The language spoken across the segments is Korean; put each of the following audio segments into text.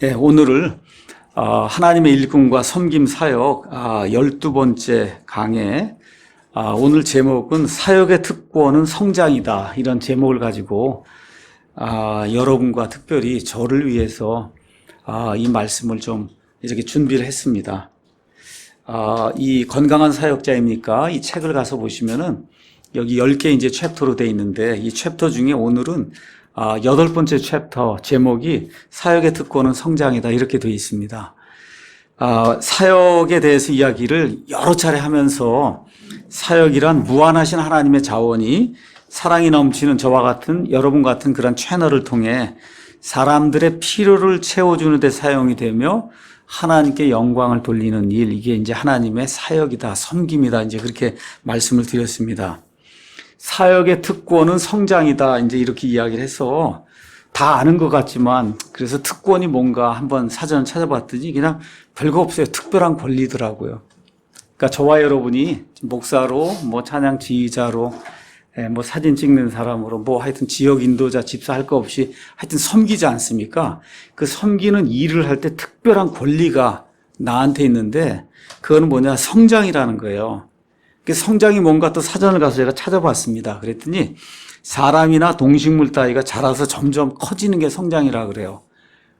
오늘을 하나님의 일꾼과 섬김 사역 12번째 강해, 오늘 제목은 사역의 특권은 성장이다, 이런 제목을 가지고 여러분과 특별히 저를 위해서 이 말씀을 좀 이렇게 준비를 했습니다. 이 건강한 사역자입니까? 이 책을 가서 보시면은 여기 10개 이제 챕터로 되어 있는데, 이 챕터 중에 오늘은 8번째 챕터 제목이 사역의 특권은 성장이다, 이렇게 되어 있습니다. 사역에 대해서 이야기를 여러 차례 하면서 사역이란 무한하신 하나님의 자원이 사랑이 넘치는 저와 같은 여러분 같은 그런 채널을 통해 사람들의 필요를 채워주는 데 사용이 되며 하나님께 영광을 돌리는 일, 이게 이제 하나님의 사역이다, 섬김이다, 이제 그렇게 말씀을 드렸습니다. 사역의 특권은 성장이다, 이제 이렇게 이야기를 해서 다 아는 것 같지만, 그래서 특권이 뭔가 한번 사전을 찾아봤더니 그냥 별거 없어요. 특별한 권리더라고요. 그러니까 저와 여러분이 목사로, 뭐 찬양 지휘자로, 뭐 사진 찍는 사람으로, 뭐 하여튼 지역 인도자, 집사 할 거 없이 하여튼 섬기지 않습니까? 그 섬기는 일을 할 때 특별한 권리가 나한테 있는데, 그거는 뭐냐? 성장이라는 거예요. 그 성장이 뭔가 또 사전을 가서 제가 찾아봤습니다. 그랬더니 사람이나 동식물 따위가 자라서 점점 커지는 게 성장이라 그래요.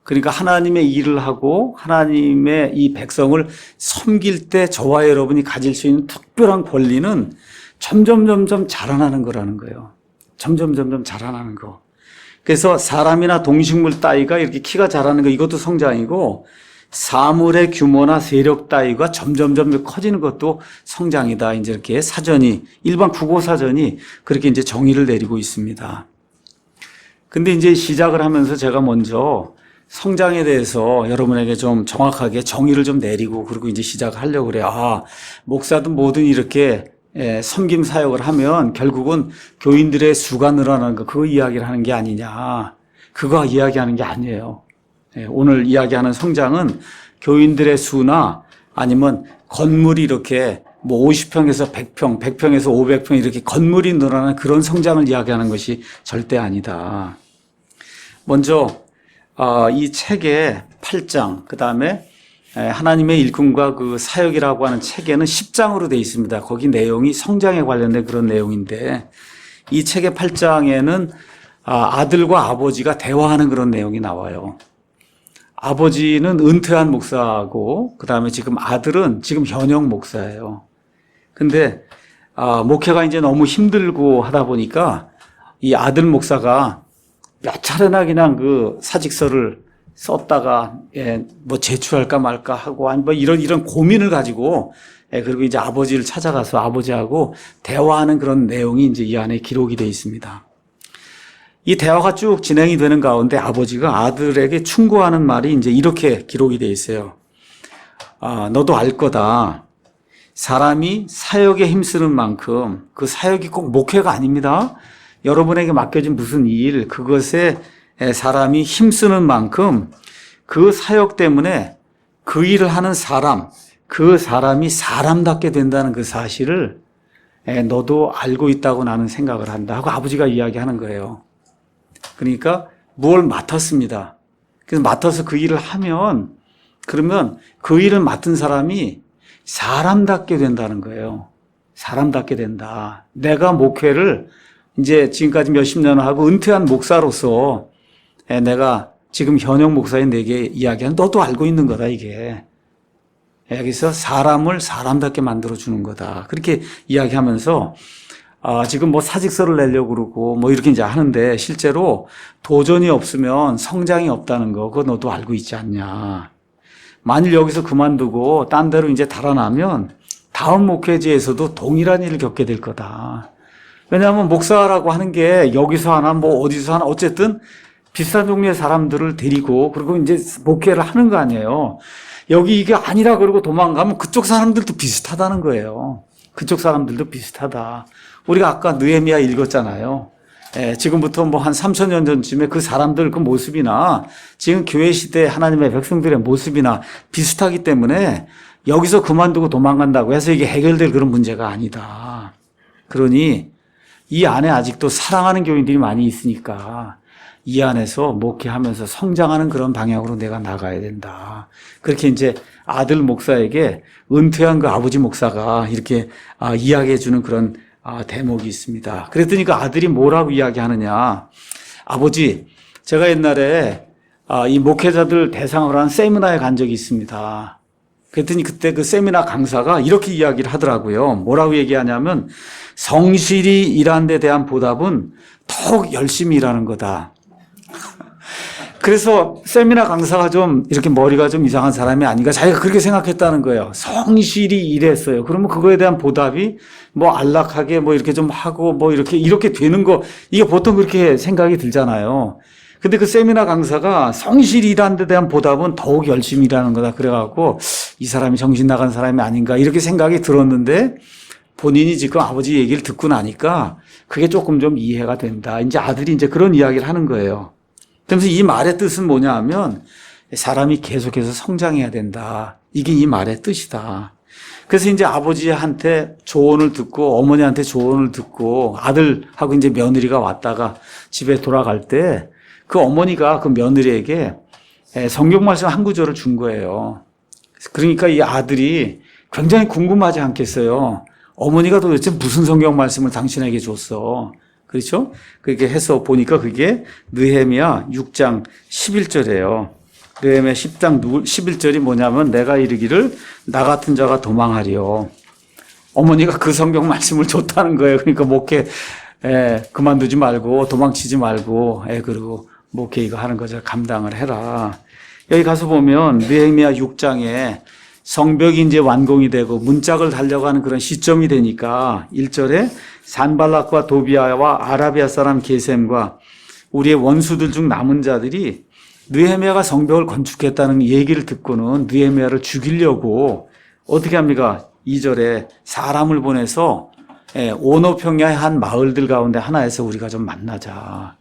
그러니까 하나님의 일을 하고 하나님의 이 백성을 섬길 때 저와 여러분이 가질 수 있는 특별한 권리는 점점 자라나는 거라는 거예요. 점점 자라나는 거. 그래서 사람이나 동식물 따위가 이렇게 키가 자라는 거, 이것도 성장이고, 사물의 규모나 세력 따위가 점점 커지는 것도 성장이다. 이제 이렇게 사전이, 일반 국어 사전이 그렇게 이제 정의를 내리고 있습니다. 근데 이제 시작을 하면서 제가 먼저 성장에 대해서 여러분에게 좀 정확하게 정의를 좀 내리고, 그리고 이제 시작을 하려고 그래요. 목사든 뭐든 이렇게 섬김 사역을 하면 결국은 교인들의 수가 늘어나는 거, 그거 이야기를 하는 게 아니냐. 그거 이야기하는 게 아니에요. 오늘 이야기하는 성장은 교인들의 수나 아니면 건물이 이렇게 뭐 50평에서 100평, 100평에서 500평 이렇게 건물이 늘어나는 그런 성장을 이야기하는 것이 절대 아니다. 먼저 이 책의 8장, 그 다음에 하나님의 일꾼과 그 사역이라고 하는 책에는 10장으로 되어 있습니다. 거기 내용이 성장에 관련된 그런 내용인데, 이 책의 8장에는 아들과 아버지가 대화하는 그런 내용이 나와요. 아버지는 은퇴한 목사고, 그 다음에 지금 아들은 지금 현역 목사예요. 근데 목회가 이제 너무 힘들고 하다 보니까 이 아들 목사가 몇 차례나 그냥 그 사직서를 썼다가 뭐 제출할까 말까 하고, 아니 뭐 이런 고민을 가지고, 그리고 이제 아버지를 찾아가서 아버지하고 대화하는 그런 내용이 이제 이 안에 기록이 되어 있습니다. 이 대화가 쭉 진행이 되는 가운데 아버지가 아들에게 충고하는 말이 이제 이렇게 기록이 되어 있어요. 너도 알 거다. 사람이 사역에 힘쓰는 만큼 그 사역이 꼭 목회가 아닙니다. 여러분에게 맡겨진 무슨 일, 그것에 사람이 힘쓰는 만큼 그 사역 때문에 그 일을 하는 사람, 그 사람이 사람답게 된다는 그 사실을 너도 알고 있다고 나는 생각을 한다 하고 아버지가 이야기하는 거예요. 그러니까 뭘 맡았습니다. 그래서 맡아서 그 일을 하면, 그러면 그 일을 맡은 사람이 사람답게 된다는 거예요. 사람답게 된다. 내가 목회를 이제 지금까지 몇십 년을 하고 은퇴한 목사로서 내가 지금 현역 목사인 내게 이야기한, 너도 알고 있는 거다, 이게. 여기서 사람을 사람답게 만들어주는 거다. 그렇게 이야기하면서 지금 뭐 사직서를 내려고 그러고 뭐 이렇게 이제 하는데, 실제로 도전이 없으면 성장이 없다는 거, 그거 너도 알고 있지 않냐. 만일 여기서 그만두고 딴 데로 이제 달아나면 다음 목회지에서도 동일한 일을 겪게 될 거다. 왜냐하면 목사라고 하는 게 여기서 하나 뭐 어디서 하나 어쨌든 비슷한 종류의 사람들을 데리고 그리고 이제 목회를 하는 거 아니에요. 여기 이게 아니라 그러고 도망가면 그쪽 사람들도 비슷하다는 거예요. 그쪽 사람들도 비슷하다. 우리가 아까 느헤미야 읽었잖아요. 지금부터 뭐 한 3,000년 전쯤에 그 사람들 그 모습이나 지금 교회 시대 하나님의 백성들의 모습이나 비슷하기 때문에 여기서 그만두고 도망간다고 해서 이게 해결될 그런 문제가 아니다. 그러니 이 안에 아직도 사랑하는 교인들이 많이 있으니까 이 안에서 목회하면서 성장하는 그런 방향으로 내가 나가야 된다. 그렇게 이제 아들 목사에게 은퇴한 그 아버지 목사가 이렇게 이야기해 주는 그런 대목이 있습니다. 그랬더니 그 아들이 뭐라고 이야기하느냐. 아버지, 제가 옛날에 이 목회자들 대상으로 한 세미나에 간 적이 있습니다. 그랬더니 그때 그 세미나 강사가 이렇게 이야기를 하더라고요. 뭐라고 얘기하냐면 성실히 일하는 데 대한 보답은 더욱 열심히 일하는 거다. 그래서 세미나 강사가 좀 이렇게 머리가 좀 이상한 사람이 아닌가 자기가 그렇게 생각했다는 거예요. 성실히 일했어요. 그러면 그거에 대한 보답이 뭐 안락하게 뭐 이렇게 좀 하고 뭐 이렇게 되는 거 이게 보통 그렇게 생각이 들잖아요. 근데 그 세미나 강사가 성실히 일하는 데 대한 보답은 더욱 열심히 일하는 거다. 그래갖고 이 사람이 정신 나간 사람이 아닌가 이렇게 생각이 들었는데 본인이 지금 아버지 얘기를 듣고 나니까 그게 조금 좀 이해가 된다. 이제 아들이 이제 그런 이야기를 하는 거예요. 그러면서 이 말의 뜻은 뭐냐 하면 사람이 계속해서 성장해야 된다. 이게 이 말의 뜻이다. 그래서 이제 아버지한테 조언을 듣고 어머니한테 조언을 듣고 아들하고 이제 며느리가 왔다가 집에 돌아갈 때 그 어머니가 그 며느리에게 성경 말씀 한 구절을 준 거예요. 그러니까 이 아들이 굉장히 궁금하지 않겠어요. 어머니가 도대체 무슨 성경 말씀을 당신에게 줬어? 그렇죠? 그렇게 해서 보니까 그게 느헤미야 6장 11절이에요. 느헤미야 10장 11절이 뭐냐면 내가 이르기를 나 같은 자가 도망하리요. 어머니가 그 성경 말씀을 줬다는 거예요. 그러니까 목회 그만두지 말고 도망치지 말고 그리고 목회 이거 하는 거죠. 감당을 해라. 여기 가서 보면 느헤미야 6장에 성벽이 이제 완공이 되고 문짝을 달려가는 그런 시점이 되니까 1절에 산발락과 도비아와 아라비아 사람 게셈과 우리의 원수들 중 남은 자들이 느헤미야가 성벽을 건축했다는 얘기를 듣고는 느헤미야를 죽이려고 어떻게 합니까? 2절에 사람을 보내서 오노평야의 한 마을들 가운데 하나에서 우리가 좀 만나자.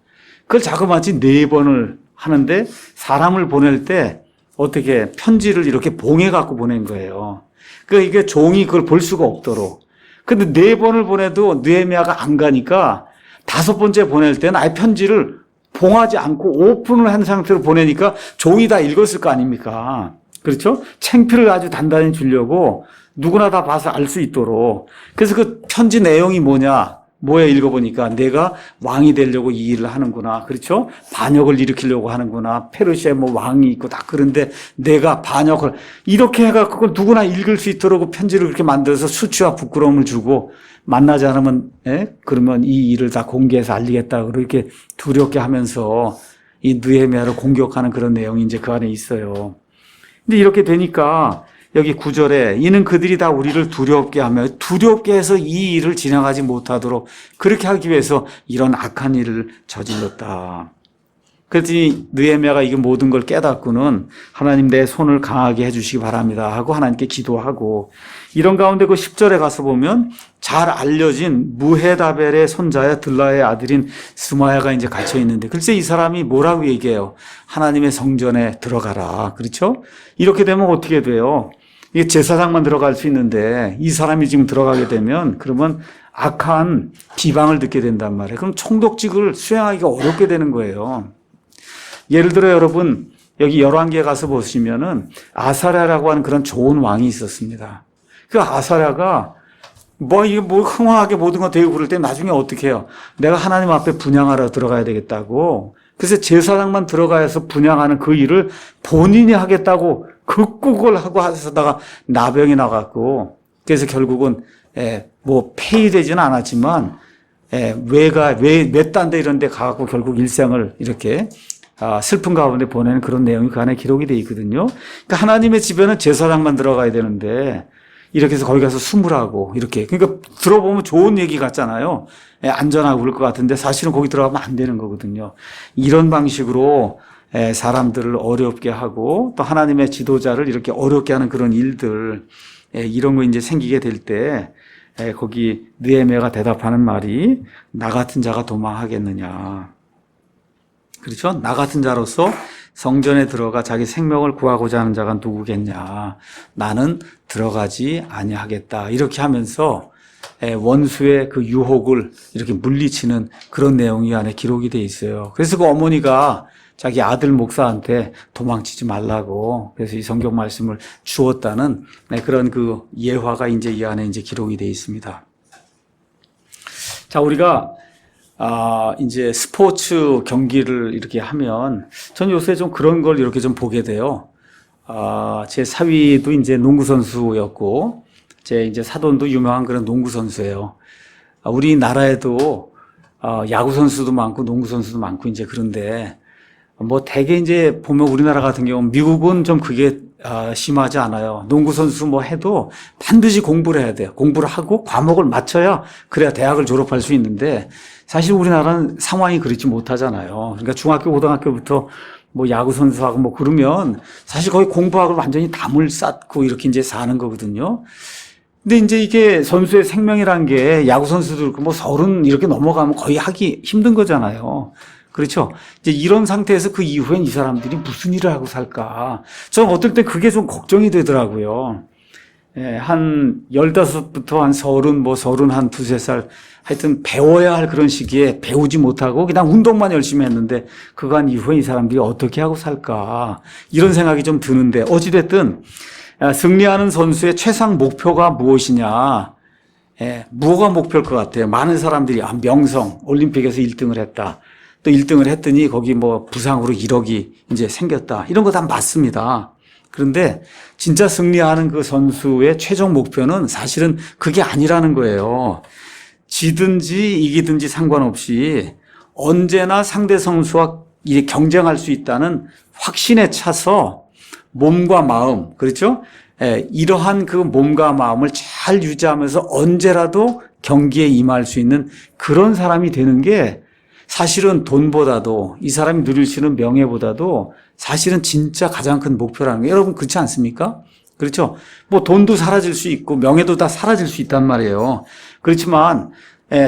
그걸 자그마치 4번을 하는데 사람을 보낼 때 어떻게 편지를 이렇게 봉해 갖고 보낸 거예요. 그러니까 이게 종이 그걸 볼 수가 없도록. 근데 4번을 보내도 느헤미야가 안 가니까 5번째 보낼 때는 아예 편지를 봉하지 않고 오픈을 한 상태로 보내니까 종이 다 읽었을 거 아닙니까? 그렇죠? 창피를 아주 단단히 주려고 누구나 다 봐서 알 수 있도록. 그래서 그 편지 내용이 뭐에 읽어보니까 내가 왕이 되려고 이 일을 하는구나. 그렇죠? 반역을 일으키려고 하는구나. 페르시아에 뭐 왕이 있고 다 그런데 내가 반역을 이렇게 해갖고 누구나 읽을 수 있도록 그 편지를 그렇게 만들어서 수치와 부끄러움을 주고 만나지 않으면 그러면 이 일을 다 공개해서 알리겠다. 그렇게 두렵게 하면서 이 느헤미야를 공격하는 그런 내용이 이제 그 안에 있어요. 근데 이렇게 되니까 여기 9절에 이는 그들이 다 우리를 두렵게 하며 두렵게 해서 이 일을 진행하지 못하도록 그렇게 하기 위해서 이런 악한 일을 저질렀다. 그랬더니 느헤미야가 이 모든 걸 깨닫고는 하나님 내 손을 강하게 해주시기 바랍니다 하고 하나님께 기도하고 이런 가운데 그 10절에 가서 보면 잘 알려진 무헤다벨의 손자야 들라의 아들인 스마야가 이제 갇혀 있는데 글쎄 이 사람이 뭐라고 얘기해요? 하나님의 성전에 들어가라. 그렇죠? 이렇게 되면 어떻게 돼요? 이게 제사장만 들어갈 수 있는데 이 사람이 지금 들어가게 되면 그러면 악한 비방을 듣게 된단 말이에요. 그럼 총독직을 수행하기가 어렵게 되는 거예요. 예를 들어 여러분 여기 열왕기에 가서 보시면은 아사랴라고 하는 그런 좋은 왕이 있었습니다. 그 아사랴가 이게 흥황하게 모든 거 되고 그럴 때 나중에 어떻게 해요? 내가 하나님 앞에 분향하러 들어가야 되겠다고. 그래서 제사장만 들어가서 분향하는 그 일을 본인이 하겠다고 극국을 하고 하다가 나병이 나갔고 그래서 결국은 폐위되지는 않았지만 몇 단 데 이런 데 가갖고 결국 일생을 이렇게 슬픈 가운데 보내는 그런 내용이 그 안에 기록이 돼 있거든요. 그러니까 하나님의 집에는 제사장만 들어가야 되는데 이렇게 해서 거기 가서 숨으라고 이렇게. 그러니까 들어보면 좋은 얘기 같잖아요. 안전하고 그럴 것 같은데 사실은 거기 들어가면 안 되는 거거든요. 이런 방식으로 사람들을 어렵게 하고 또 하나님의 지도자를 이렇게 어렵게 하는 그런 일들 이런 거 이제 생기게 될 때 거기 느헤미야가 대답하는 말이 나 같은 자가 도망하겠느냐. 그렇죠? 나 같은 자로서 성전에 들어가 자기 생명을 구하고자 하는 자가 누구겠냐. 나는 들어가지 아니하겠다. 이렇게 하면서 원수의 그 유혹을 이렇게 물리치는 그런 내용이 안에 기록이 돼 있어요. 그래서 그 어머니가 자기 아들 목사한테 도망치지 말라고 그래서 이 성경 말씀을 주었다는 그런 그 예화가 이제 이 안에 이제 기록이 돼 있습니다. 자, 우리가 이제 스포츠 경기를 이렇게 하면 전 요새 좀 그런 걸 이렇게 좀 보게 돼요. 제 사위도 이제 농구 선수였고 제 이제 사돈도 유명한 그런 농구 선수예요. 우리나라에도 야구 선수도 많고 농구 선수도 많고 이제 그런데 뭐 대개 이제 보면 우리나라 같은 경우는 미국은 좀 그게 심하지 않아요. 농구 선수 뭐 해도 반드시 공부를 해야 돼요. 공부를 하고 과목을 맞춰야 그래야 대학을 졸업할 수 있는데 사실 우리나라는 상황이 그렇지 못하잖아요. 그러니까 중학교, 고등학교부터 뭐 야구 선수하고 뭐 그러면 사실 거의 공부하고 완전히 담을 쌓고 이렇게 이제 사는 거거든요. 근데 이제 이게 선수의 생명이란 게 야구 선수들 뭐 30 이렇게 넘어가면 거의 하기 힘든 거잖아요. 그렇죠. 이제 이런 상태에서 그 이후엔 이 사람들이 무슨 일을 하고 살까. 저는 어떨 때 그게 좀 걱정이 되더라고요. 한 15부터 한 30, 뭐 30, 두세 살 하여튼 배워야 할 그런 시기에 배우지 못하고 그냥 운동만 열심히 했는데 그간 이후에 이 사람들이 어떻게 하고 살까. 이런 생각이 좀 드는데 어찌됐든 승리하는 선수의 최상 목표가 무엇이냐. 뭐가 목표일 것 같아요. 많은 사람들이 명성, 올림픽에서 1등을 했다. 또 1등을 했더니 거기 뭐 부상으로 1억이 이제 생겼다. 이런 거 다 맞습니다. 그런데 진짜 승리하는 그 선수의 최종 목표는 사실은 그게 아니라는 거예요. 지든지 이기든지 상관없이 언제나 상대 선수와 경쟁할 수 있다는 확신에 차서 몸과 마음, 그렇죠? 이러한 그 몸과 마음을 잘 유지하면서 언제라도 경기에 임할 수 있는 그런 사람이 되는 게 사실은 돈보다도 이 사람이 누릴 수 있는 명예보다도 사실은 진짜 가장 큰 목표라는 거예요. 여러분 그렇지 않습니까? 그렇죠? 뭐 돈도 사라질 수 있고 명예도 다 사라질 수 있단 말이에요. 그렇지만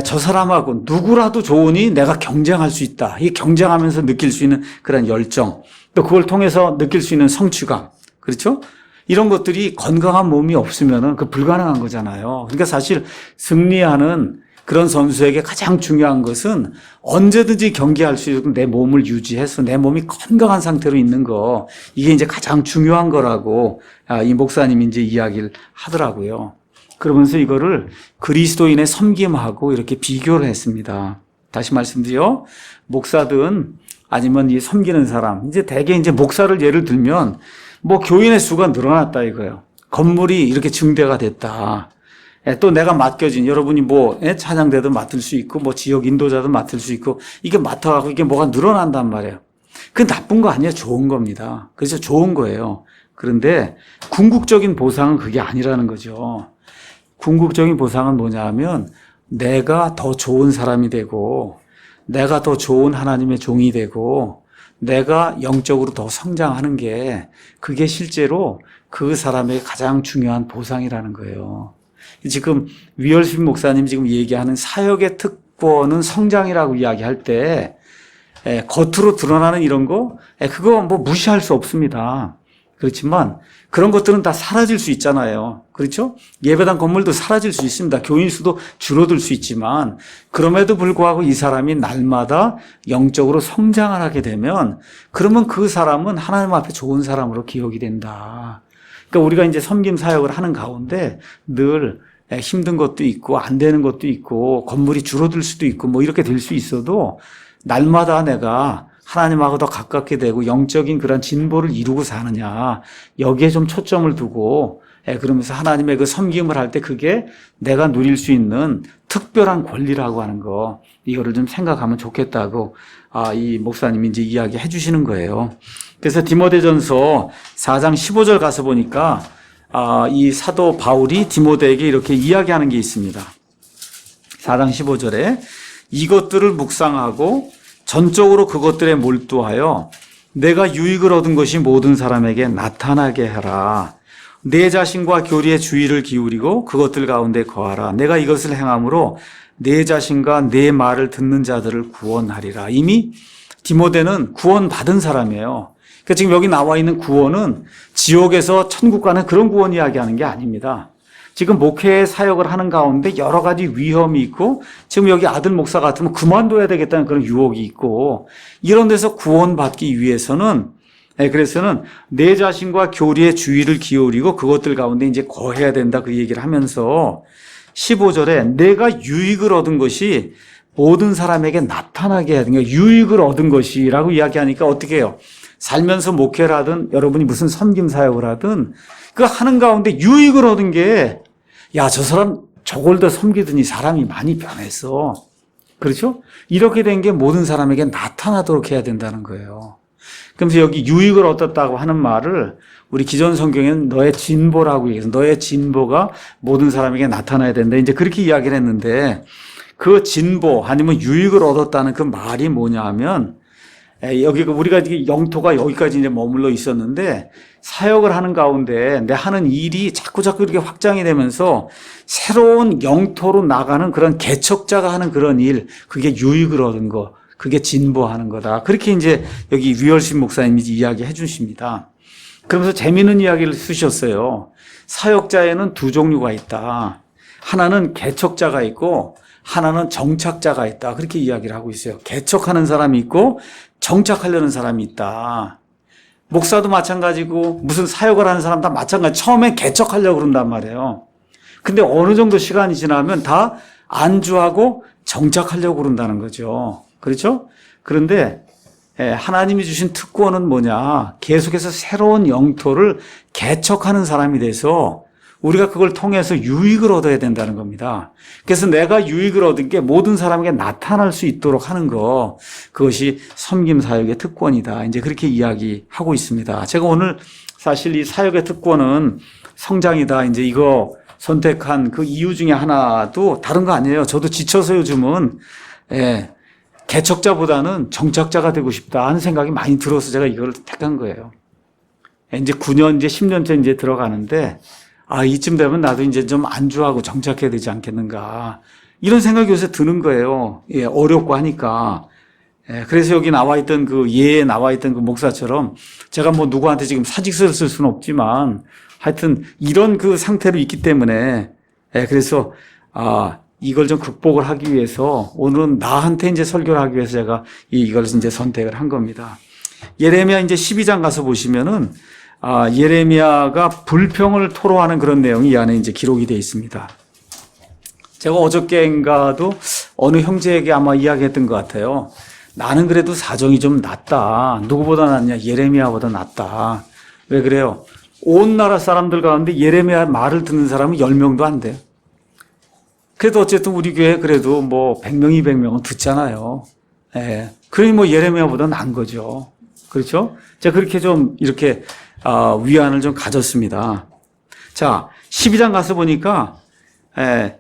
저 사람하고 누구라도 좋으니 내가 경쟁할 수 있다. 이 경쟁하면서 느낄 수 있는 그런 열정, 또 그걸 통해서 느낄 수 있는 성취감, 그렇죠? 이런 것들이 건강한 몸이 없으면은 그 불가능한 거잖아요. 그러니까 사실 승리하는 그런 선수에게 가장 중요한 것은 언제든지 경기할 수 있는 내 몸을 유지해서 내 몸이 건강한 상태로 있는 거, 이게 이제 가장 중요한 거라고 이 목사님이 이제 이야기를 하더라고요. 그러면서 이거를 그리스도인의 섬김하고 이렇게 비교를 했습니다. 다시 말씀드려, 목사든 아니면 이 섬기는 사람, 이제 대개 이제 목사를 예를 들면 뭐 교인의 수가 늘어났다 이거예요. 건물이 이렇게 증대가 됐다. 또 내가 맡겨진, 여러분이 뭐 찬양대도 맡을 수 있고 뭐 지역 인도자도 맡을 수 있고 이게 맡아가고 이게 뭐가 늘어난단 말이에요. 그건 나쁜 거 아니에요. 좋은 겁니다. 그래서 좋은 거예요. 그런데 궁극적인 보상은 그게 아니라는 거죠. 궁극적인 보상은 뭐냐 하면 내가 더 좋은 사람이 되고 내가 더 좋은 하나님의 종이 되고 내가 영적으로 더 성장하는 게 그게 실제로 그 사람의 가장 중요한 보상이라는 거예요. 지금 위얼스빈 목사님 지금 얘기하는 사역의 특권은 성장이라고 이야기할 때 겉으로 드러나는 이런 거 그거 뭐 무시할 수 없습니다. 그렇지만 그런 것들은 다 사라질 수 있잖아요. 그렇죠? 예배당 건물도 사라질 수 있습니다. 교인 수도 줄어들 수 있지만 그럼에도 불구하고 이 사람이 날마다 영적으로 성장을 하게 되면 그러면 그 사람은 하나님 앞에 좋은 사람으로 기억이 된다. 그러니까 우리가 이제 섬김 사역을 하는 가운데 늘 힘든 것도 있고 안 되는 것도 있고 건물이 줄어들 수도 있고 뭐 이렇게 될 수 있어도 날마다 내가 하나님하고 더 가깝게 되고 영적인 그런 진보를 이루고 사느냐 여기에 좀 초점을 두고 그러면서 하나님의 그 섬김을 할 때 그게 내가 누릴 수 있는 특별한 권리라고 하는 거 이거를 좀 생각하면 좋겠다고 이 목사님이 이제 이야기해 주시는 거예요. 그래서 디모데전서 4장 15절 가서 보니까 이 사도 바울이 디모데에게 이렇게 이야기하는 게 있습니다. 4장 15절에 이것들을 묵상하고 전적으로 그것들에 몰두하여 내가 유익을 얻은 것이 모든 사람에게 나타나게 하라. 내 자신과 교리에 주의를 기울이고 그것들 가운데 거하라. 내가 이것을 행함으로 내 자신과 내 말을 듣는 자들을 구원하리라. 이미 디모데는 구원받은 사람이에요. 그러니까 지금 여기 나와 있는 구원은 지옥에서 천국 가는 그런 구원 이야기하는 게 아닙니다. 지금 목회 사역을 하는 가운데 여러 가지 위험이 있고 지금 여기 아들 목사 같으면 그만둬야 되겠다는 그런 유혹이 있고 이런 데서 구원받기 위해서는 그래서는 내 자신과 교리의 주의를 기울이고 그것들 가운데 이제 거해야 된다 그 얘기를 하면서 15절에 내가 유익을 얻은 것이 모든 사람에게 나타나게 해야 되는 거예요. 유익을 얻은 것이라고 이야기하니까 어떻게 해요? 살면서 목회를 하든 여러분이 무슨 섬김 사역을 하든 그 하는 가운데 유익을 얻은 게 야, 저 사람 저걸 더 섬기더니 사람이 많이 변했어. 그렇죠? 이렇게 된 게 모든 사람에게 나타나도록 해야 된다는 거예요. 그러면서 여기 유익을 얻었다고 하는 말을 우리 기존 성경에는 너의 진보라고 얘기해서 너의 진보가 모든 사람에게 나타나야 된다. 이제 그렇게 이야기를 했는데 그 진보 아니면 유익을 얻었다는 그 말이 뭐냐 하면 여기 우리가 영토가 여기까지 이제 머물러 있었는데 사역을 하는 가운데 내 하는 일이 자꾸 이렇게 확장이 되면서 새로운 영토로 나가는 그런 개척자가 하는 그런 일, 그게 유익을 얻은 거, 그게 진보하는 거다. 그렇게 이제 여기 위얼신 목사님이 이야기해 주십니다. 그러면서 재미있는 이야기를 쓰셨어요. 사역자에는 두 종류가 있다. 하나는 개척자가 있고 하나는 정착자가 있다. 그렇게 이야기를 하고 있어요. 개척하는 사람이 있고 정착하려는 사람이 있다. 목사도 마찬가지고 무슨 사역을 하는 사람 다 마찬가지. 처음엔 개척하려고 그런단 말이에요. 근데 어느 정도 시간이 지나면 다 안주하고 정착하려고 그런다는 거죠. 그렇죠? 그런데 하나님이 주신 특권은 뭐냐? 계속해서 새로운 영토를 개척하는 사람이 돼서 우리가 그걸 통해서 유익을 얻어야 된다는 겁니다. 그래서 내가 유익을 얻은 게 모든 사람에게 나타날 수 있도록 하는 거, 그것이 섬김 사역의 특권이다. 이제 그렇게 이야기하고 있습니다. 제가 오늘 사실 이 사역의 특권은 성장이다. 이제 이거 선택한 그 이유 중에 하나도 다른 거 아니에요. 저도 지쳐서 요즘은 개척자보다는 정착자가 되고 싶다 하는 생각이 많이 들어서 제가 이걸 택한 거예요. 이제 9년, 이제 10년째 이제 들어가는데 이쯤 되면 나도 이제 좀 안주하고 정착해야 되지 않겠는가. 이런 생각이 요새 드는 거예요. 어렵고 하니까. 그래서 여기 나와 있던 예에 나와 있던 그 목사처럼 제가 뭐 누구한테 지금 사직서를 쓸 수는 없지만 하여튼 이런 그 상태로 있기 때문에 그래서 이걸 좀 극복을 하기 위해서 오늘은 나한테 이제 설교를 하기 위해서 제가 이걸 이제 선택을 한 겁니다. 예레미야 이제 12장 가서 보시면은 예레미야가 불평을 토로하는 그런 내용이 이 안에 이제 기록이 되어 있습니다. 제가 어저께인가도 어느 형제에게 아마 이야기했던 것 같아요. 나는 그래도 사정이 좀 낫다. 누구보다 낫냐? 예레미야보다 낫다. 왜 그래요? 온 나라 사람들 가운데 예레미야 말을 듣는 사람은 10명도 안 돼요. 그래도 어쨌든 우리 교회 그래도 뭐 100명, 200명은 듣잖아요. 그러니 뭐 예레미야보다 나은 거죠. 그렇죠? 제가 그렇게 좀 이렇게 위안을 좀 가졌습니다. 자, 12장 가서 보니까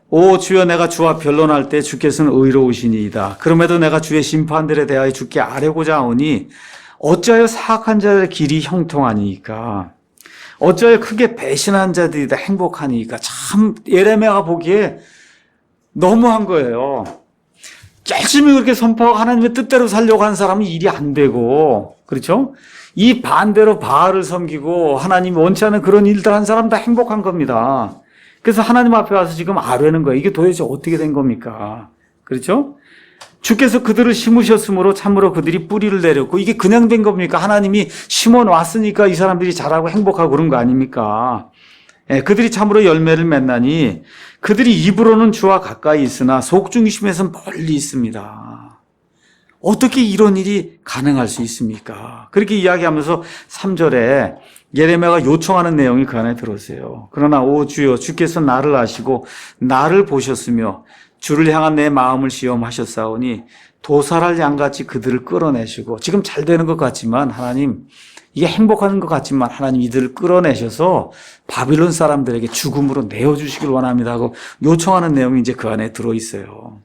오 주여 내가 주와 변론할 때 주께서는 의로우시니이다. 그럼에도 내가 주의 심판들에 대하여 주께 아뢰고자 하오니 어찌하여 사악한 자의 길이 형통하니까 어찌하여 크게 배신한 자들이 다 행복하니까. 참 예레미야가 보기에 너무한 거예요. 열심히 그렇게 선포하고 하나님의 뜻대로 살려고 하는 사람은 일이 안 되고, 그렇죠? 이 반대로 바알을 섬기고 하나님이 원치 않은 그런 일들 한 사람 다 행복한 겁니다. 그래서 하나님 앞에 와서 지금 아뢰는 거예요. 이게 도대체 어떻게 된 겁니까? 그렇죠? 주께서 그들을 심으셨으므로 참으로 그들이 뿌리를 내렸고, 이게 그냥 된 겁니까? 하나님이 심어놨으니까 이 사람들이 잘하고 행복하고 그런 거 아닙니까? 그들이 참으로 열매를 맺나니 그들이 입으로는 주와 가까이 있으나 속중심에서는 멀리 있습니다. 어떻게 이런 일이 가능할 수 있습니까? 그렇게 이야기하면서 3절에 예레미야가 요청하는 내용이 그 안에 들었어요. 그러나 오 주여 주께서 나를 아시고 나를 보셨으며 주를 향한 내 마음을 시험하셨사오니 도살할 양같이 그들을 끌어내시고, 지금 잘 되는 것 같지만 하나님, 이게 행복한 것 같지만 하나님 이들을 끌어내셔서 바빌론 사람들에게 죽음으로 내어주시길 원합니다 하고 요청하는 내용이 이제 그 안에 들어있어요.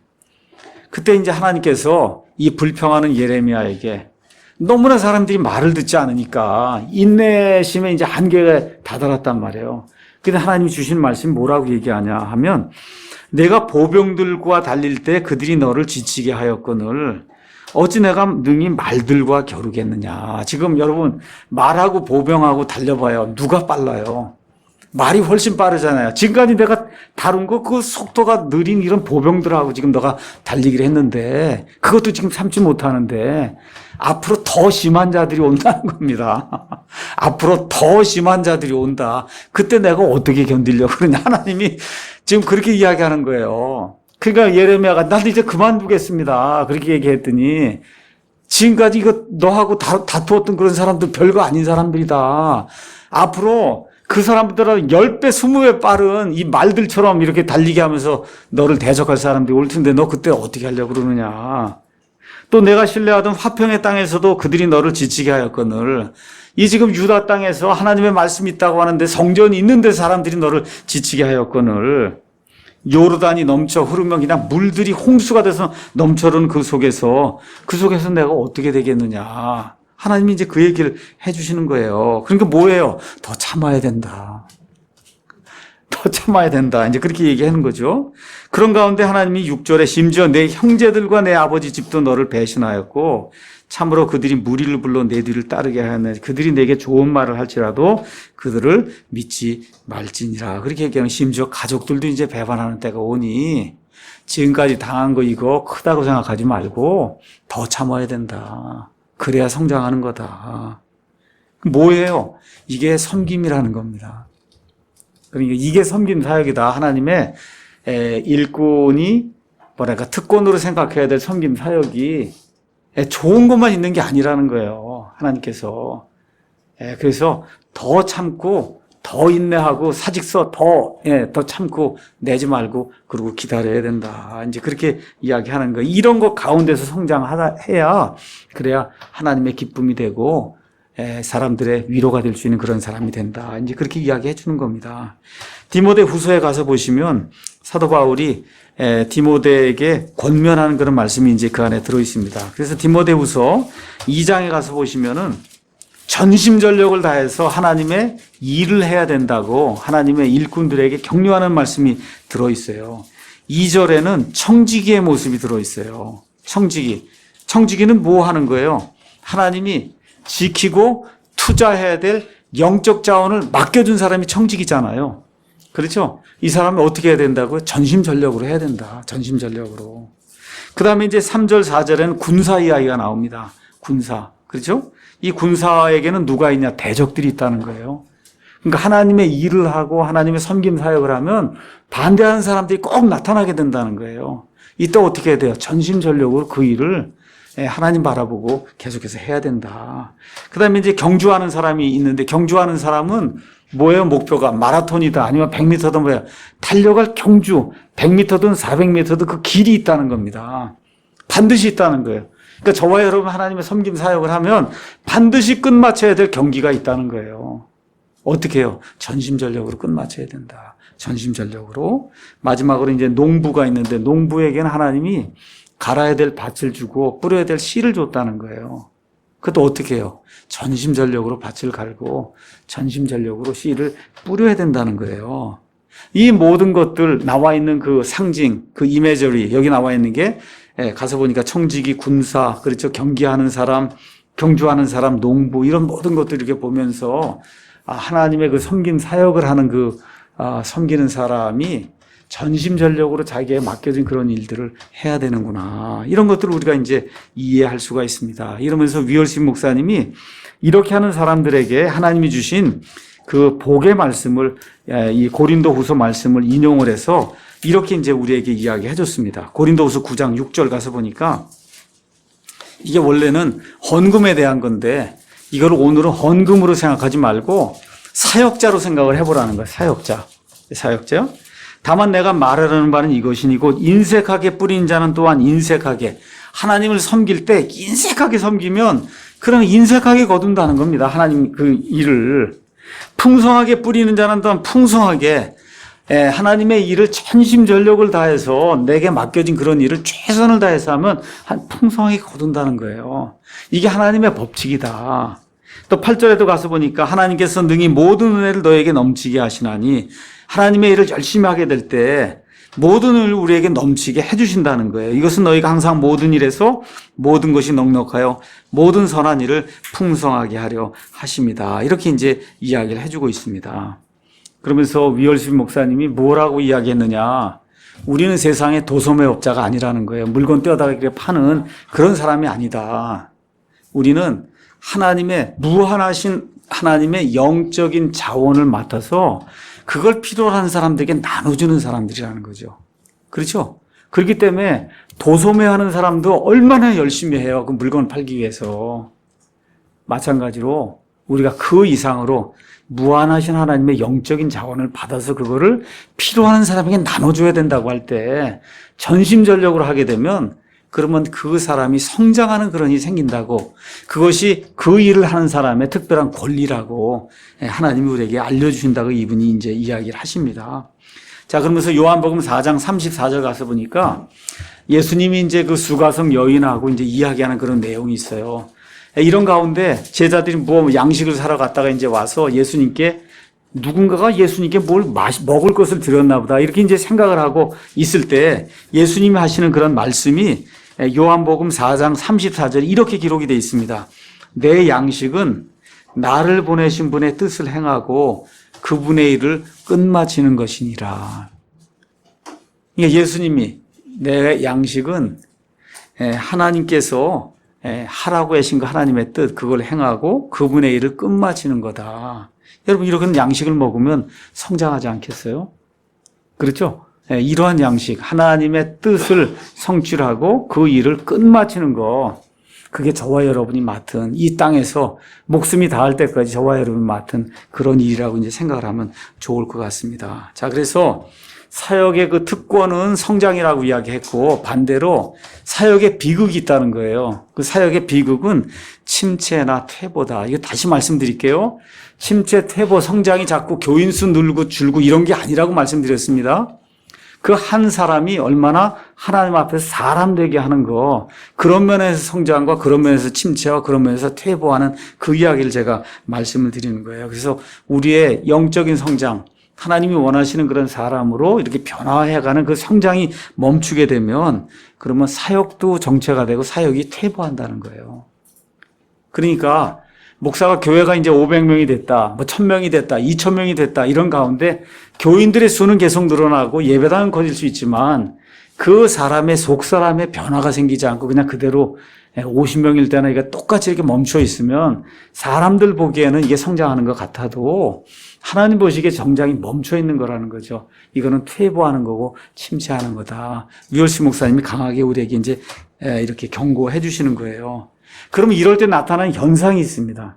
그때 이제 하나님께서 이 불평하는 예레미야에게 너무나 사람들이 말을 듣지 않으니까 인내심에 이제 한계가 다다랐단 말이에요. 근데 하나님이 주신 말씀이 뭐라고 얘기하냐 하면 내가 보병들과 달릴 때 그들이 너를 지치게 하였거늘 어찌 내가 능히 말들과 겨루겠느냐. 지금 여러분 말하고 보병하고 달려봐요. 누가 빨라요? 말이 훨씬 빠르잖아요. 지금까지 내가 다룬 거 그 속도가 느린 이런 보병들하고 지금 너가 달리기를 했는데 그것도 지금 참지 못하는데 앞으로 더 심한 자들이 온다는 겁니다. 앞으로 더 심한 자들이 온다. 그때 내가 어떻게 견디려고 그러냐. 하나님이 지금 그렇게 이야기하는 거예요. 그러니까 예레미야가 나도 이제 그만두겠습니다. 그렇게 얘기했더니 지금까지 이거 너하고 다투었던 그런 사람들 별거 아닌 사람들이다. 앞으로 그 사람들은 10배, 20배 빠른 이 말들처럼 이렇게 달리게 하면서 너를 대적할 사람들이 올 텐데 너 그때 어떻게 하려고 그러느냐. 또 내가 신뢰하던 화평의 땅에서도 그들이 너를 지치게 하였거늘 이 지금 유다 땅에서 하나님의 말씀이 있다고 하는데 성전이 있는데 사람들이 너를 지치게 하였거늘 요르단이 넘쳐 흐르면 그냥 물들이 홍수가 돼서 넘쳐흐르는 그 속에서 내가 어떻게 되겠느냐. 하나님이 이제 그 얘기를 해주시는 거예요. 그러니까 뭐예요? 더 참아야 된다. 더 참아야 된다. 이제 그렇게 얘기하는 거죠. 그런 가운데 하나님이 6절에 심지어 내 형제들과 내 아버지 집도 너를 배신하였고 참으로 그들이 무리를 불러 내 뒤를 따르게 하였네. 그들이 내게 좋은 말을 할지라도 그들을 믿지 말지니라. 그렇게 얘기하면 심지어 가족들도 이제 배반하는 때가 오니 지금까지 당한 거 이거 크다고 생각하지 말고 더 참아야 된다. 그래야 성장하는 거다. 뭐예요? 이게 섬김이라는 겁니다. 그러니까 이게 섬김 사역이다. 하나님의 일꾼이 특권으로 생각해야 될 섬김 사역이 좋은 것만 있는 게 아니라는 거예요. 하나님께서. 그래서 더 참고 더 인내하고 사직서 더 참고 내지 말고 그리고 기다려야 된다. 이제 그렇게 이야기하는 거예요. 이런 것 가운데서 성장해야 그래야 하나님의 기쁨이 되고 사람들의 위로가 될 수 있는 그런 사람이 된다. 이제 그렇게 이야기해 주는 겁니다. 디모데 후서에 가서 보시면 사도 바울이 디모데에게 권면하는 그런 말씀이 이제 그 안에 들어 있습니다. 그래서 디모데 후서 2장에 가서 보시면은 전심전력을 다해서 하나님의 일을 해야 된다고 하나님의 일꾼들에게 격려하는 말씀이 들어 있어요. 2절에는 청지기의 모습이 들어 있어요. 청지기는 뭐 하는 거예요? 하나님이 지키고 투자해야 될 영적 자원을 맡겨준 사람이 청지기잖아요. 그렇죠? 이 사람이 어떻게 해야 된다고요? 전심전력으로 해야 된다. 전심전력으로. 그 다음에 이제 3절, 4절에는 군사 이야기가 나옵니다. 군사. 그렇죠? 이 군사에게는 누가 있냐? 대적들이 있다는 거예요. 그러니까 하나님의 일을 하고 하나님의 섬김 사역을 하면 반대하는 사람들이 꼭 나타나게 된다는 거예요. 이때 어떻게 해야 돼요? 전심전력으로 그 일을 하나님 바라보고 계속해서 해야 된다. 그 다음에 이제 경주하는 사람이 있는데 경주하는 사람은 뭐예요? 목표가 마라톤이다 아니면 100m든 뭐예요? 달려갈 경주 100m든 400m든 그 길이 있다는 겁니다. 반드시 있다는 거예요. 그러니까 저와 여러분 하나님의 섬김 사역을 하면 반드시 끝마쳐야 될 경기가 있다는 거예요. 어떻게 해요? 전심전력으로 끝마쳐야 된다. 전심전력으로. 마지막으로 이제 농부가 있는데 농부에게는 하나님이 갈아야 될 밭을 주고 뿌려야 될 씨를 줬다는 거예요. 그것도 어떻게 해요? 전심전력으로 밭을 갈고 전심전력으로 씨를 뿌려야 된다는 거예요. 이 모든 것들 나와 있는 그 상징, 그 이미저리 여기 나와 있는 게 가서 보니까 청지기, 군사, 그렇죠? 경기하는 사람, 경주하는 사람, 농부 이런 모든 것들 이렇게 보면서 하나님의 그 섬김 사역을 하는 그 섬기는 사람이 전심전력으로 자기에 맡겨진 그런 일들을 해야 되는구나. 이런 것들을 우리가 이제 이해할 수가 있습니다. 이러면서 위얼신 목사님이 이렇게 하는 사람들에게 하나님이 주신 그 복의 말씀을 이 고린도 후서 말씀을 인용을 해서 이렇게 이제 우리에게 이야기해 줬습니다. 고린도 후서 9장 6절 가서 보니까 이게 원래는 헌금에 대한 건데 이걸 오늘은 헌금으로 생각하지 말고 사역자로 생각을 해보라는 거예요. 사역자요. 다만 내가 말하려는 바는 이것이니 곧 인색하게 뿌린 자는 또한 인색하게 하나님을 섬길 때 인색하게 섬기면 그러면 인색하게 거둔다는 겁니다. 하나님 그 일을 풍성하게 뿌리는 자는 또한 풍성하게 하나님의 일을 전심전력을 다해서 내게 맡겨진 그런 일을 최선을 다해서 하면 풍성하게 거둔다는 거예요. 이게 하나님의 법칙이다. 또 8절에도 가서 보니까 하나님께서 능히 모든 은혜를 너에게 넘치게 하시나니 하나님의 일을 열심히 하게 될 때 모든 일을 우리에게 넘치게 해주신다는 거예요. 이것은 너희가 항상 모든 일에서 모든 것이 넉넉하여 모든 선한 일을 풍성하게 하려 하십니다. 이렇게 이제 이야기를 해주고 있습니다. 그러면서 위얼십 목사님이 뭐라고 이야기했느냐. 우리는 세상의 도소매업자가 아니라는 거예요. 물건 떼어다가 이렇게 파는 그런 사람이 아니다. 우리는 하나님의 무한하신 하나님의 영적인 자원을 맡아서 그걸 필요로 하는 사람들에게 나눠주는 사람들이라는 거죠. 그렇죠? 그렇기 때문에 도소매하는 사람도 얼마나 열심히 해요. 그 물건을 팔기 위해서. 마찬가지로 우리가 그 이상으로 무한하신 하나님의 영적인 자원을 받아서 그거를 필요한 사람에게 나눠줘야 된다고 할 때 전심전력으로 하게 되면 그러면 그 사람이 성장하는 그런 일이 생긴다고, 그것이 그 일을 하는 사람의 특별한 권리라고 하나님이 우리에게 알려주신다고 이분이 이제 이야기를 하십니다. 자, 그러면서 요한복음 4장 34절 가서 보니까 예수님이 이제 그 수가성 여인하고 이제 이야기하는 그런 내용이 있어요. 이런 가운데 제자들이 뭐 양식을 사러 갔다가 이제 와서 예수님께, 누군가가 예수님께 뭘 먹을 것을 드렸나 보다 이렇게 이제 생각을 하고 있을 때 예수님이 하시는 그런 말씀이 요한복음 4장 34절에 이렇게 기록이 되어 있습니다. 내 양식은 나를 보내신 분의 뜻을 행하고 그분의 일을 끝마치는 것이니라. 그러니까 예수님이, 내 양식은 하나님께서 하라고 하신 그 하나님의 뜻, 그걸 행하고 그분의 일을 끝마치는 거다. 여러분, 이런 양식을 먹으면 성장하지 않겠어요? 그렇죠? 이러한 양식, 하나님의 뜻을 성취하고 그 일을 끝마치는 거, 그게 저와 여러분이 맡은, 이 땅에서 목숨이 닿을 때까지 저와 여러분이 맡은 그런 일이라고 이제 생각을 하면 좋을 것 같습니다. 자, 그래서 사역의 그 특권은 성장이라고 이야기했고, 반대로 사역의 비극이 있다는 거예요. 그 사역의 비극은 침체나 퇴보다. 이거 다시 말씀드릴게요. 침체, 퇴보, 성장이 자꾸 교인 수 늘고 줄고 이런 게 아니라고 말씀드렸습니다. 그 한 사람이 얼마나 하나님 앞에서 사람 되게 하는 거, 그런 면에서 성장과 그런 면에서 침체와 그런 면에서 퇴보하는 그 이야기를 제가 말씀을 드리는 거예요. 그래서 우리의 영적인 성장, 하나님이 원하시는 그런 사람으로 이렇게 변화해가는 그 성장이 멈추게 되면 그러면 사역도 정체가 되고 사역이 퇴보한다는 거예요. 그러니까 목사가 교회가 이제 500명이 됐다, 뭐 1000명이 됐다, 2000명이 됐다 이런 가운데 교인들의 수는 계속 늘어나고 예배당은 커질 수 있지만 그 사람의 속 사람의 변화가 생기지 않고 그냥 그대로 50명일 때나 이게 똑같이 이렇게 멈춰 있으면 사람들 보기에는 이게 성장하는 것 같아도 하나님 보시기에 정장이 멈춰 있는 거라는 거죠. 이거는 퇴보하는 거고 침체하는 거다. 위얼시 목사님이 강하게 우리에게 이제 이렇게 경고해 주시는 거예요. 그러면 이럴 때 나타나는 현상이 있습니다.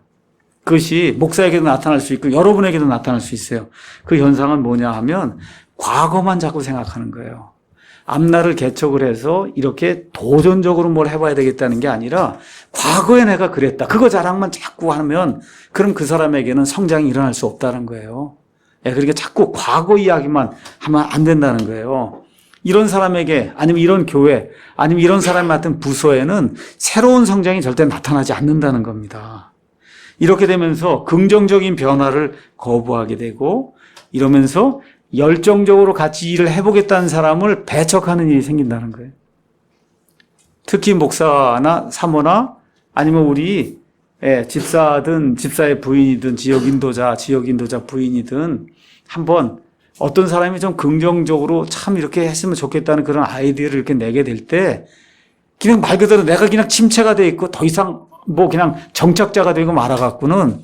그것이 목사에게도 나타날 수 있고 여러분에게도 나타날 수 있어요. 그 현상은 뭐냐 하면 과거만 자꾸 생각하는 거예요. 앞날을 개척을 해서 이렇게 도전적으로 뭘 해봐야 되겠다는 게 아니라 과거에 내가 그랬다. 그거 자랑만 자꾸 하면 그럼 그 사람에게는 성장이 일어날 수 없다는 거예요. 그러니까 자꾸 과거 이야기만 하면 안 된다는 거예요. 이런 사람에게 아니면 이런 교회 아니면 이런 사람이 맡은 부서에는 새로운 성장이 절대 나타나지 않는다는 겁니다. 이렇게 되면서 긍정적인 변화를 거부하게 되고 이러면서 열정적으로 같이 일을 해보겠다는 사람을 배척하는 일이 생긴다는 거예요. 특히 목사나 사모나 아니면 우리 집사든 집사의 부인이든 지역인도자 부인이든 한번 어떤 사람이 좀 긍정적으로 참 이렇게 했으면 좋겠다는 그런 아이디어를 이렇게 내게 될 때 그냥 말 그대로 내가 그냥 침체가 돼 있고 더 이상 뭐 그냥 정착자가 되고 말아갖고는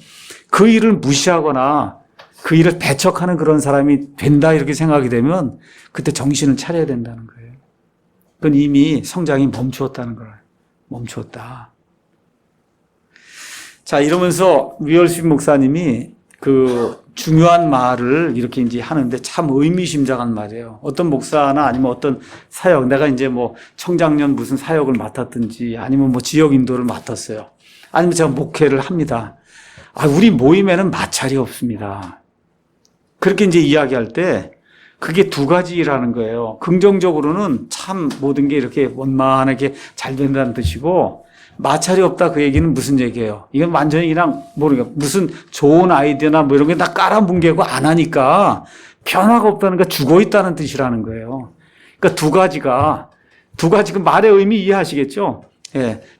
그 일을 무시하거나 그 일을 배척하는 그런 사람이 된다 이렇게 생각이 되면 그때 정신을 차려야 된다는 거예요. 그건 이미 성장이 멈추었다는 거예요. 멈추었다. 자, 이러면서 위얼십 목사님이 그 중요한 말을 이렇게 이제 하는데 참 의미심장한 말이에요. 어떤 목사나 아니면 어떤 사역, 내가 이제 뭐 청장년 무슨 사역을 맡았든지 아니면 뭐 지역 인도를 맡았어요. 아니면 제가 목회를 합니다. 우리 모임에는 마찰이 없습니다. 그렇게 이제 이야기할 때 그게 두 가지라는 거예요. 긍정적으로는 참 모든 게 이렇게 원만하게 잘 된다는 뜻이고 마찰이 없다 그 얘기는 무슨 얘기예요? 이건 완전히 그냥 모르겠어요. 무슨 좋은 아이디어나 뭐 이런 게 다 깔아뭉개고 안 하니까 변화가 없다는 거 죽어 있다는 뜻이라는 거예요. 그러니까 두 가지 그 말의 의미 이해하시겠죠?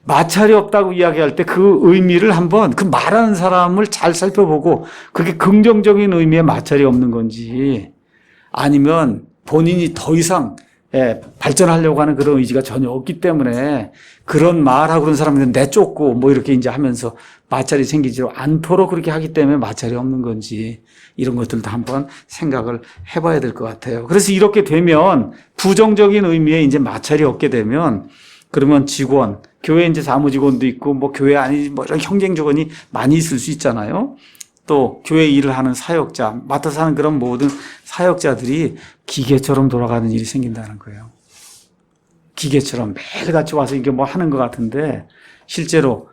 마찰이 없다고 이야기할 때 그 의미를 한번 그 말하는 사람을 잘 살펴보고 그게 긍정적인 의미의 마찰이 없는 건지 아니면 본인이 더 이상 발전하려고 하는 그런 의지가 전혀 없기 때문에 그런 말하고 그런 사람들은 내쫓고 뭐 이렇게 이제 하면서 마찰이 생기지 않도록 그렇게 하기 때문에 마찰이 없는 건지 이런 것들도 한번 생각을 해봐야 될 것 같아요. 그래서 이렇게 되면 부정적인 의미의 이제 마찰이 없게 되면 그러면 직원, 교회 이제 사무직원도 있고 뭐 교회 아니 뭐 이런 형행 직원이 많이 있을 수 있잖아요. 또 교회 일을 하는 사역자, 맡아서 하는 그런 모든 사역자들이 기계처럼 돌아가는 일이 생긴다는 거예요. 기계처럼 매일같이 와서 이게 뭐 하는 것 같은데 실제로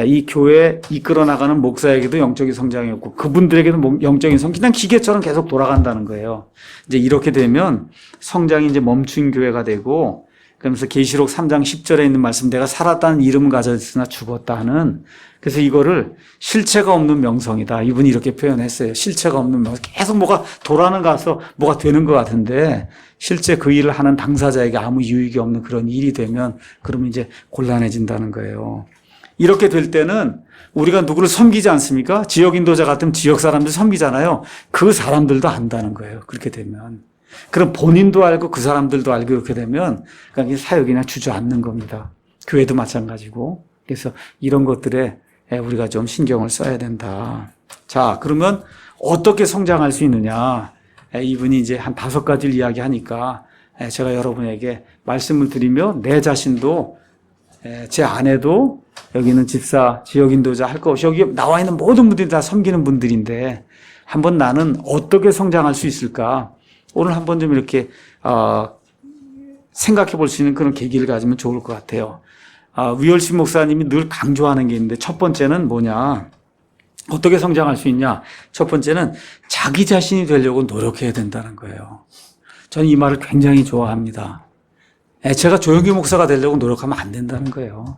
이 교회 이끌어 나가는 목사에게도 영적인 성장이 없고 그분들에게도 영적인 성장, 그냥 기계처럼 계속 돌아간다는 거예요. 이제 이렇게 되면 성장이 이제 멈춘 교회가 되고 그러면서 계시록 3장 10절에 있는 말씀 내가 살았다는 이름은 가졌으나 죽었다 하는 그래서 이거를 실체가 없는 명성이다. 이분이 이렇게 표현했어요. 실체가 없는 명성. 계속 뭐가 돌아는 가서 뭐가 되는 것 같은데 실제 그 일을 하는 당사자에게 아무 유익이 없는 그런 일이 되면 그러면 이제 곤란해진다는 거예요. 이렇게 될 때는 우리가 누구를 섬기지 않습니까? 지역 인도자 같으면 지역 사람들 섬기잖아요. 그 사람들도 안다는 거예요. 그렇게 되면. 그럼 본인도 알고 그 사람들도 알고 이렇게 되면 그냥 사역이 그냥 주저앉는 겁니다. 교회도 마찬가지고. 그래서 이런 것들에 우리가 좀 신경을 써야 된다. 자, 그러면 어떻게 성장할 수 있느냐? 이분이 이제 한 5가지를 이야기하니까 제가 여러분에게 말씀을 드리며 내 자신도 제 아내도 여기는 집사, 지역 인도자 할 것 없이 여기 나와 있는 모든 분들이 다 섬기는 분들인데 한번 나는 어떻게 성장할 수 있을까? 오늘 한번 좀 이렇게 생각해 볼 수 있는 그런 계기를 가지면 좋을 것 같아요. 위얼신 목사님이 늘 강조하는 게 있는데 첫 번째는 뭐냐? 어떻게 성장할 수 있냐? 첫 번째는 자기 자신이 되려고 노력해야 된다는 거예요. 저는 이 말을 굉장히 좋아합니다. 제가 조용기 목사가 되려고 노력하면 안 된다는 거예요.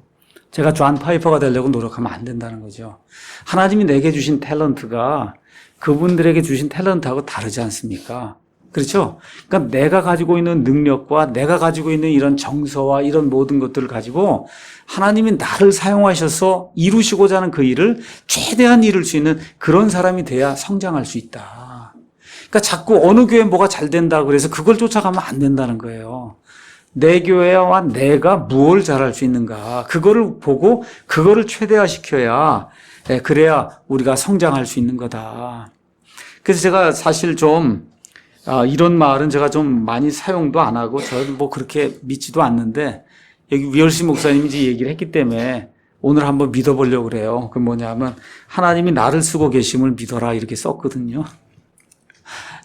제가 존 파이퍼가 되려고 노력하면 안 된다는 거죠. 하나님이 내게 주신 탤런트가 그분들에게 주신 탤런트하고 다르지 않습니까? 그렇죠? 그러니까 내가 가지고 있는 능력과 내가 가지고 있는 이런 정서와 이런 모든 것들을 가지고 하나님이 나를 사용하셔서 이루시고자 하는 그 일을 최대한 이룰 수 있는 그런 사람이 돼야 성장할 수 있다. 그러니까 자꾸 어느 교회 뭐가 잘 된다고 그래서 그걸 쫓아가면 안 된다는 거예요. 내 교회와 내가 무엇을 잘할 수 있는가 그거를 보고 그거를 최대화시켜야 그래야 우리가 성장할 수 있는 거다. 그래서 제가 사실 좀 이런 말은 제가 좀 많이 사용도 안 하고 저는 뭐 그렇게 믿지도 않는데 여기 위얼신 목사님이 이제 얘기를 했기 때문에 오늘 한번 믿어보려고 그래요. 그 뭐냐면 하나님이 나를 쓰고 계심을 믿어라 이렇게 썼거든요.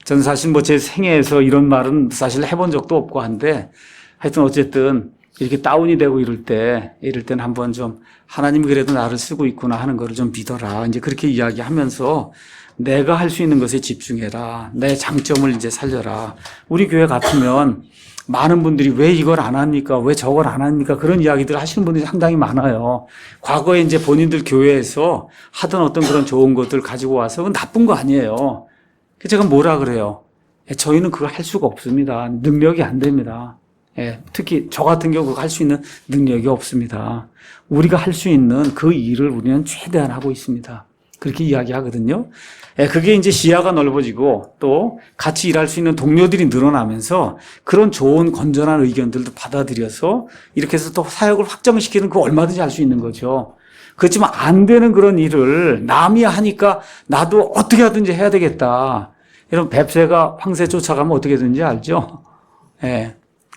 저는 사실 뭐 제 생애에서 이런 말은 사실 해본 적도 없고 한데 하여튼 어쨌든 이렇게 다운이 되고 이럴 때는 한번 좀 하나님이 그래도 나를 쓰고 있구나 하는 거를 좀 믿어라. 이제 그렇게 이야기하면서 내가 할 수 있는 것에 집중해라. 내 장점을 이제 살려라. 우리 교회 같으면 많은 분들이 왜 이걸 안 합니까? 왜 저걸 안 합니까? 그런 이야기들 하시는 분들이 상당히 많아요. 과거에 이제 본인들 교회에서 하던 어떤 그런 좋은 것들 가지고 와서 그건 나쁜 거 아니에요. 제가 뭐라 그래요? 저희는 그걸 할 수가 없습니다. 능력이 안 됩니다. 특히 저 같은 경우 그거 할 수 있는 능력이 없습니다. 우리가 할 수 있는 그 일을 우리는 최대한 하고 있습니다. 그렇게 이야기하거든요. 그게 이제 시야가 넓어지고 또 같이 일할 수 있는 동료들이 늘어나면서 그런 좋은 건전한 의견들도 받아들여서 이렇게 해서 또 사역을 확장시키는 그 얼마든지 할 수 있는 거죠. 그렇지만 안 되는 그런 일을 남이 하니까 나도 어떻게 하든지 해야 되겠다. 이런 뱁새가 황새 쫓아가면 어떻게 되는지 알죠?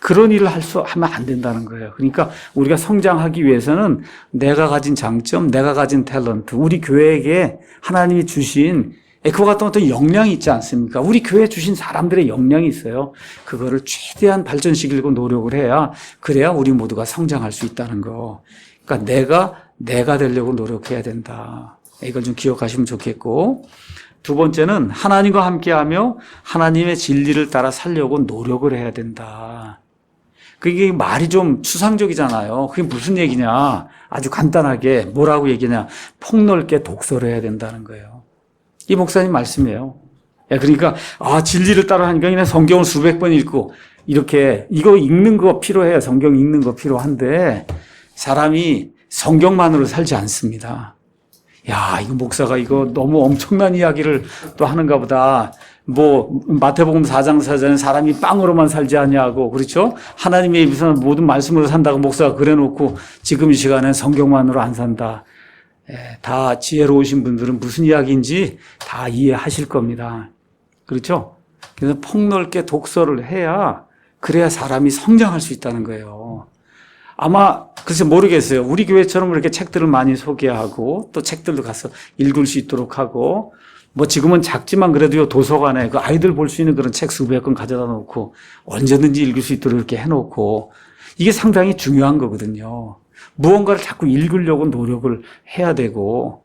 그런 일을 하면 안 된다는 거예요. 그러니까 우리가 성장하기 위해서는 내가 가진 장점, 내가 가진 탤런트, 우리 교회에게 하나님이 주신 그와 같은 어떤 역량이 있지 않습니까? 우리 교회에 주신 사람들의 역량이 있어요. 그거를 최대한 발전시키려고 노력을 해야 그래야 우리 모두가 성장할 수 있다는 거. 그러니까 내가 되려고 노력해야 된다. 이걸 좀 기억하시면 좋겠고, 두 번째는 하나님과 함께하며 하나님의 진리를 따라 살려고 노력을 해야 된다. 그게 말이 좀 추상적이잖아요. 그게 무슨 얘기냐? 아주 간단하게 뭐라고 얘기냐? 폭넓게 독서를 해야 된다는 거예요. 이 목사님 말씀이에요. 그러니까 진리를 따라 하니까 그냥 성경을 수백 번 읽고 이렇게 이거 읽는 거 필요해요. 성경 읽는 거 필요한데 사람이 성경만으로 살지 않습니다. 야, 이거 목사가 이거 너무 엄청난 이야기를 또 하는가 보다. 뭐 마태복음 4장 4절에 사람이 빵으로만 살지 않냐고, 그렇죠? 하나님의 입에서 모든 말씀으로 산다고 목사가 그래놓고 지금 이 시간엔 성경만으로 안 산다. 다 지혜로우신 분들은 무슨 이야기인지 다 이해하실 겁니다. 그렇죠? 그래서 폭넓게 독서를 해야, 그래야 사람이 성장할 수 있다는 거예요. 아마 글쎄 모르겠어요. 우리 교회처럼 이렇게 책들을 많이 소개하고 또 책들도 가서 읽을 수 있도록 하고, 뭐 지금은 작지만 그래도요, 도서관에 그 아이들 볼 수 있는 그런 책 수백 권 가져다 놓고 언제든지 읽을 수 있도록 이렇게 해놓고, 이게 상당히 중요한 거거든요. 무언가를 자꾸 읽으려고 노력을 해야 되고,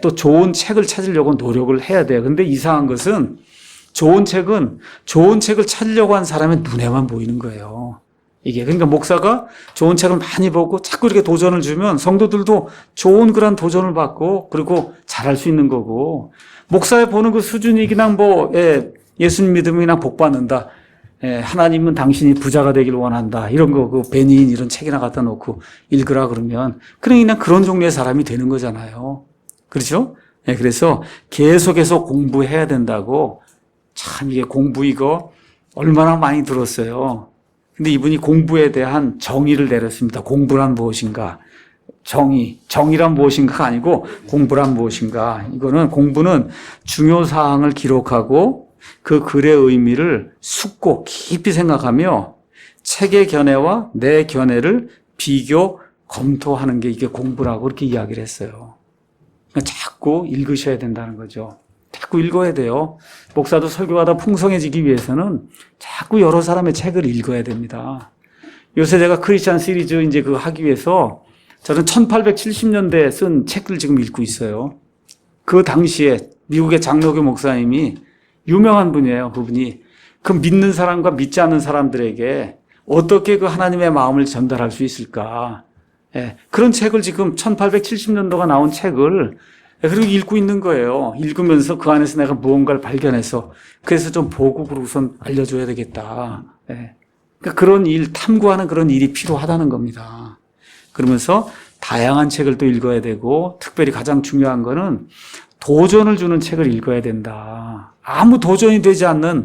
또 좋은 책을 찾으려고 노력을 해야 돼요. 근데 이상한 것은 좋은 책을 찾으려고 한 사람의 눈에만 보이는 거예요. 이게 그러니까 목사가 좋은 책을 많이 보고 자꾸 이렇게 도전을 주면 성도들도 좋은 그런 도전을 받고 그리고 잘할 수 있는 거고, 목사의 보는 그 수준이 그냥 뭐 예수님 믿으면 그냥 복 받는다, 하나님은 당신이 부자가 되길 원한다, 이런 거 그 베니인 이런 책이나 갖다 놓고 읽으라 그러면 그냥 그런 종류의 사람이 되는 거잖아요. 그렇죠? 그래서 계속해서 공부해야 된다고. 참 이게 공부 이거 얼마나 많이 들었어요. 근데 이분이 공부에 대한 정의를 내렸습니다. 공부란 무엇인가? 정의란 무엇인가가 아니고 공부란 무엇인가? 이거는 공부는 중요 사항을 기록하고 그 글의 의미를 숙고 깊이 생각하며 책의 견해와 내 견해를 비교 검토하는 게 이게 공부라고 그렇게 이야기를 했어요. 그러니까 자꾸 읽으셔야 된다는 거죠. 자꾸 읽어야 돼요. 목사도 설교하다 풍성해지기 위해서는 자꾸 여러 사람의 책을 읽어야 됩니다. 요새 제가 크리스찬 시리즈 이제 그거 하기 위해서 저는 1870년대에 쓴 책을 지금 읽고 있어요. 그 당시에 미국의 장로교 목사님이 유명한 분이에요. 그분이 그 믿는 사람과 믿지 않는 사람들에게 어떻게 그 하나님의 마음을 전달할 수 있을까? 그런 책을 지금 1870년도가 나온 책을 그리고 읽고 있는 거예요. 읽으면서 그 안에서 내가 무언가를 발견해서 그래서 좀 보고 그러고선 알려줘야 되겠다. 그러니까 그런 일, 탐구하는 그런 일이 필요하다는 겁니다. 그러면서 다양한 책을 또 읽어야 되고, 특별히 가장 중요한 거는 도전을 주는 책을 읽어야 된다. 아무 도전이 되지 않는,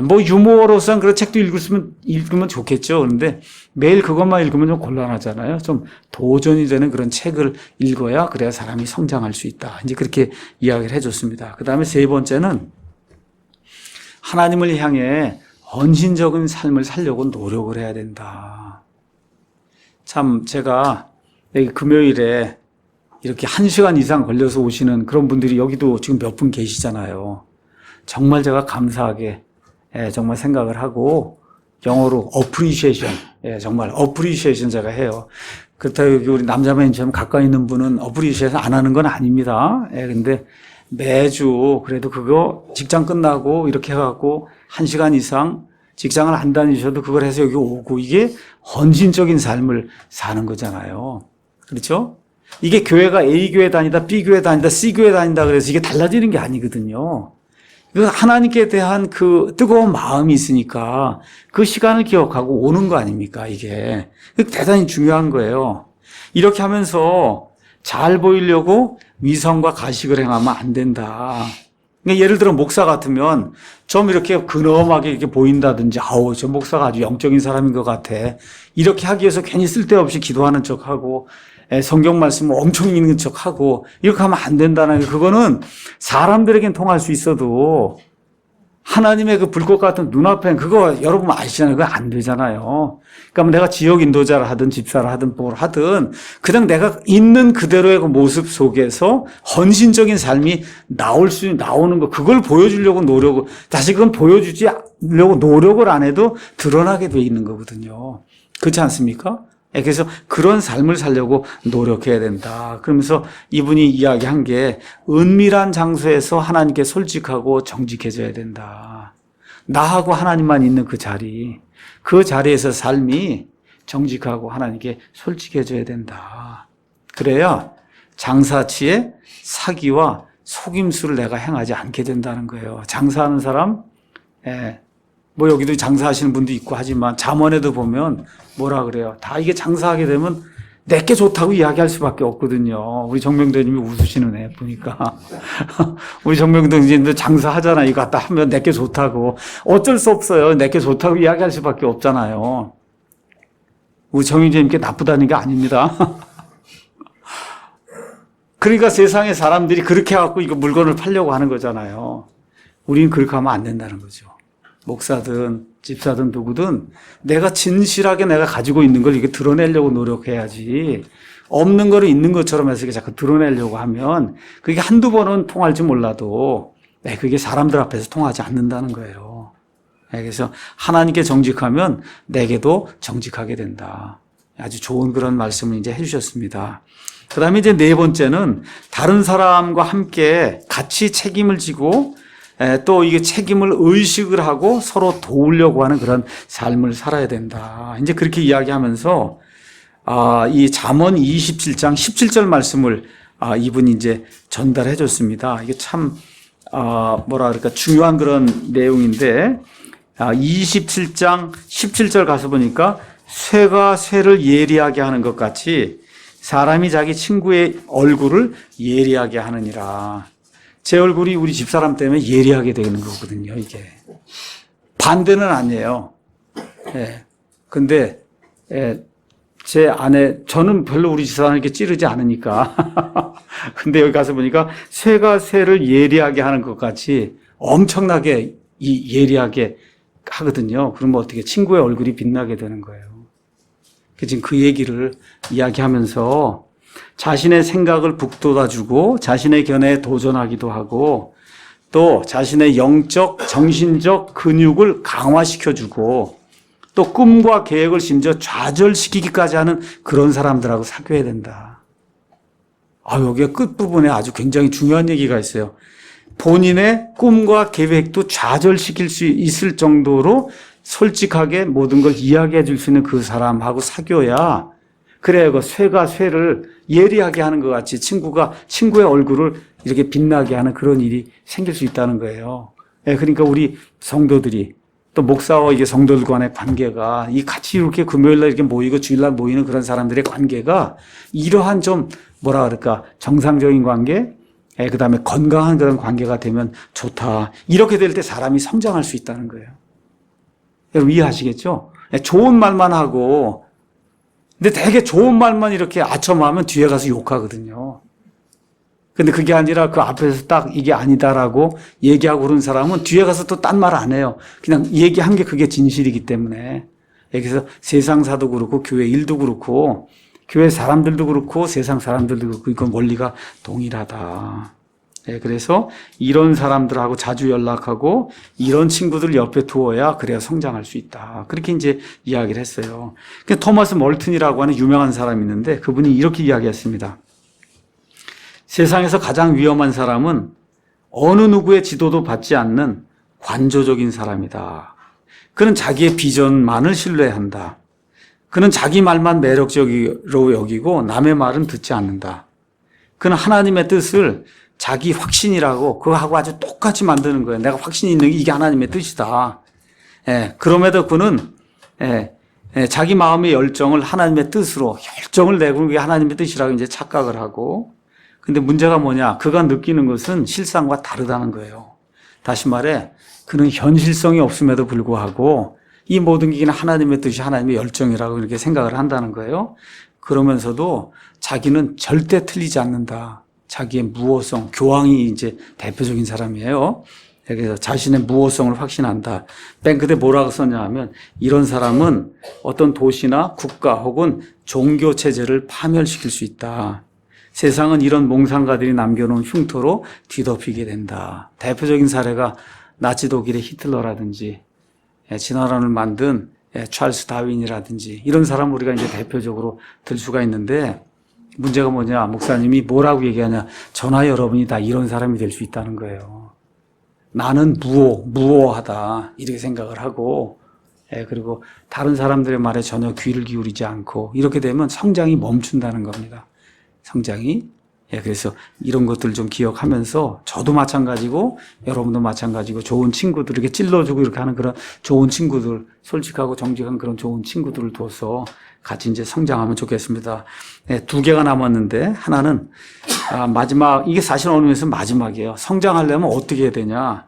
뭐 유머러스한 그런 책도 읽으면 좋겠죠. 그런데 매일 그것만 읽으면 좀 곤란하잖아요. 좀 도전이 되는 그런 책을 읽어야, 그래야 사람이 성장할 수 있다. 이제 그렇게 이야기를 해줬습니다. 그 다음에 세 번째는 하나님을 향해 헌신적인 삶을 살려고 노력을 해야 된다. 참 제가 여기 금요일에 이렇게 1시간 이상 걸려서 오시는 그런 분들이 여기도 지금 몇 분 계시잖아요. 정말 제가 감사하게 정말 생각을 하고, 영어로 appreciation, 정말 appreciation 제가 해요. 그렇다고 여기 우리 남자매님처럼 가까이 있는 분은 appreciation 안 하는 건 아닙니다. 근데 매주 그래도 그거 직장 끝나고 이렇게 해갖고 1시간 이상 직장을 안 다니셔도 그걸 해서 여기 오고, 이게 헌신적인 삶을 사는 거잖아요. 그렇죠? 이게 교회가 A 교회 다니다, B 교회 다니다, C 교회 다닌다 그래서 이게 달라지는 게 아니거든요. 하나님께 대한 그 뜨거운 마음이 있으니까 그 시간을 기억하고 오는 거 아닙니까, 이게. 대단히 중요한 거예요. 이렇게 하면서 잘 보이려고 위선과 가식을 행하면 안 된다. 그러니까 예를 들어 목사 같으면 좀 이렇게 근엄하게 이렇게 보인다든지, 아우, 저 목사가 아주 영적인 사람인 것 같아, 이렇게 하기 위해서 괜히 쓸데없이 기도하는 척하고 성경 말씀을 엄청 읽는 척하고 이렇게 하면 안 된다는 게, 그거는 사람들에겐 통할 수 있어도 하나님의 그 불꽃 같은 눈앞엔 그거 여러분 아시잖아요. 그거 안 되잖아요. 그러니까 내가 지역 인도자를 하든 집사를 하든 뭘 하든 그냥 내가 있는 그대로의 그 모습 속에서 헌신적인 삶이 나오는 거, 그걸 보여주려고 다시 그건 보여주려고 노력을 안 해도 드러나게 돼 있는 거거든요. 그렇지 않습니까? 그래서 그런 삶을 살려고 노력해야 된다. 그러면서 이분이 이야기한 게, 은밀한 장소에서 하나님께 솔직하고 정직해져야 된다. 나하고 하나님만 있는 그 자리에서 삶이 정직하고 하나님께 솔직해져야 된다. 그래야 장사치에 사기와 속임수를 내가 행하지 않게 된다는 거예요. 장사하는 사람, 뭐 여기도 장사하시는 분도 있고 하지만 잠언에도 보면 뭐라 그래요? 다 이게 장사하게 되면 내게 좋다고 이야기할 수밖에 없거든요. 우리 정명도님이 웃으시는 애 보니까. 우리 정명도님도 장사하잖아. 이거 갖다 하면 내게 좋다고. 어쩔 수 없어요. 내게 좋다고 이야기할 수밖에 없잖아요. 우리 정명도님께 나쁘다는 게 아닙니다. 그러니까 세상의 사람들이 그렇게 해갖고 이거 물건을 팔려고 하는 거잖아요. 우리는 그렇게 하면 안 된다는 거죠. 목사든 집사든 누구든 내가 진실하게 내가 가지고 있는 걸 이게 드러내려고 노력해야지. 없는 거를 있는 것처럼 해서 자꾸 드러내려고 하면 그게 한두 번은 통할지 몰라도 그게 사람들 앞에서 통하지 않는다는 거예요. 그래서 하나님께 정직하면 내게도 정직하게 된다. 아주 좋은 그런 말씀을 이제 해주셨습니다. 그 다음에 이제 네 번째는 다른 사람과 함께 같이 책임을 지고 또 이게 책임을 의식을 하고 서로 도우려고 하는 그런 삶을 살아야 된다. 이제 그렇게 이야기하면서 이 잠언 27장 17절 말씀을 이분이 이제 전달해 줬습니다. 이게 참 뭐라 그럴까 중요한 그런 내용인데 27장 17절 가서 보니까 쇠가 쇠를 예리하게 하는 것 같이 사람이 자기 친구의 얼굴을 예리하게 하느니라. 제 얼굴이 우리 집사람 때문에 예리하게 되는 거거든요, 이게. 반대는 아니에요. 근데, 제 아내, 저는 별로 우리 집사람을 이렇게 찌르지 않으니까. 근데 여기 가서 보니까 쇠가 쇠를 예리하게 하는 것 같이 엄청나게 예리하게 하거든요. 그러면 어떻게 친구의 얼굴이 빛나게 되는 거예요. 지금 그 얘기를 이야기하면서 자신의 생각을 북돋아주고 자신의 견해에 도전하기도 하고 또 자신의 영적, 정신적 근육을 강화시켜주고 또 꿈과 계획을 심지어 좌절시키기까지 하는 그런 사람들하고 사귀어야 된다. 여기에 끝부분에 아주 굉장히 중요한 얘기가 있어요. 본인의 꿈과 계획도 좌절시킬 수 있을 정도로 솔직하게 모든 걸 이야기해 줄 수 있는 그 사람하고 사귀어야 그래야 그 쇠가 쇠를 예리하게 하는 것 같이 친구가 친구의 얼굴을 이렇게 빛나게 하는 그런 일이 생길 수 있다는 거예요. 그러니까 우리 성도들이 또 목사와 이게 성도들 간의 관계가 이 같이 이렇게 금요일날 이렇게 모이고 주일날 모이는 그런 사람들의 관계가 이러한 좀 뭐라 그럴까 정상적인 관계, 그 다음에 건강한 그런 관계가 되면 좋다. 이렇게 될 때 사람이 성장할 수 있다는 거예요. 여러분 이해하시겠죠? 좋은 말만 하고 근데 되게 좋은 말만 이렇게 아첨하면 뒤에 가서 욕하거든요. 근데 그게 아니라 그 앞에서 딱 이게 아니다라고 얘기하고 그런 사람은 뒤에 가서 또 딴 말 안 해요. 그냥 얘기한 게 그게 진실이기 때문에. 여기서 세상사도 그렇고 교회 일도 그렇고 교회 사람들도 그렇고 세상 사람들도 그렇고 이건 원리가 동일하다. 그래서 이런 사람들하고 자주 연락하고 이런 친구들 옆에 두어야 그래야 성장할 수 있다. 그렇게 이제 이야기를 했어요. 토마스 멀튼이라고 하는 유명한 사람이 있는데 그분이 이렇게 이야기했습니다. 세상에서 가장 위험한 사람은 어느 누구의 지도도 받지 않는 관조적인 사람이다. 그는 자기의 비전만을 신뢰한다. 그는 자기 말만 매력적으로 여기고 남의 말은 듣지 않는다. 그는 하나님의 뜻을 자기 확신이라고 그거하고 아주 똑같이 만드는 거예요. 내가 확신이 있는 게 이게 하나님의 뜻이다. 그럼에도 그는 자기 마음의 열정을 하나님의 뜻으로 열정을 내고 그게 하나님의 뜻이라고 이제 착각을 하고 근데 문제가 뭐냐? 그가 느끼는 것은 실상과 다르다는 거예요. 다시 말해 그는 현실성이 없음에도 불구하고 이 모든 게 하나님의 뜻이 하나님의 열정이라고 이렇게 생각을 한다는 거예요. 그러면서도 자기는 절대 틀리지 않는다. 자기의 무오성, 교황이 이제 대표적인 사람이에요. 그래서 자신의 무오성을 확신한다. 맨 끝에 뭐라고 썼냐 하면 이런 사람은 어떤 도시나 국가 혹은 종교 체제를 파멸시킬 수 있다. 세상은 이런 몽상가들이 남겨놓은 흉터로 뒤덮이게 된다. 대표적인 사례가 나치 독일의 히틀러라든지 진화론을 만든 찰스 다윈이라든지 이런 사람 우리가 이제 대표적으로 들 수가 있는데 문제가 뭐냐? 목사님이 뭐라고 얘기하냐? 저나 여러분이 다 이런 사람이 될 수 있다는 거예요. 나는 무오하다 이렇게 생각을 하고 그리고 다른 사람들의 말에 전혀 귀를 기울이지 않고 이렇게 되면 성장이 멈춘다는 겁니다. 성장이 예, 그래서 이런 것들 좀 기억하면서 저도 마찬가지고 여러분도 마찬가지고 좋은 친구들에게 찔러주고 이렇게 하는 그런 좋은 친구들, 솔직하고 정직한 그런 좋은 친구들을 둬서 같이 이제 성장하면 좋겠습니다. 예, 2개가 남았는데 하나는 마지막, 이게 사실 어느 면에서 마지막이에요. 성장하려면 어떻게 해야 되냐.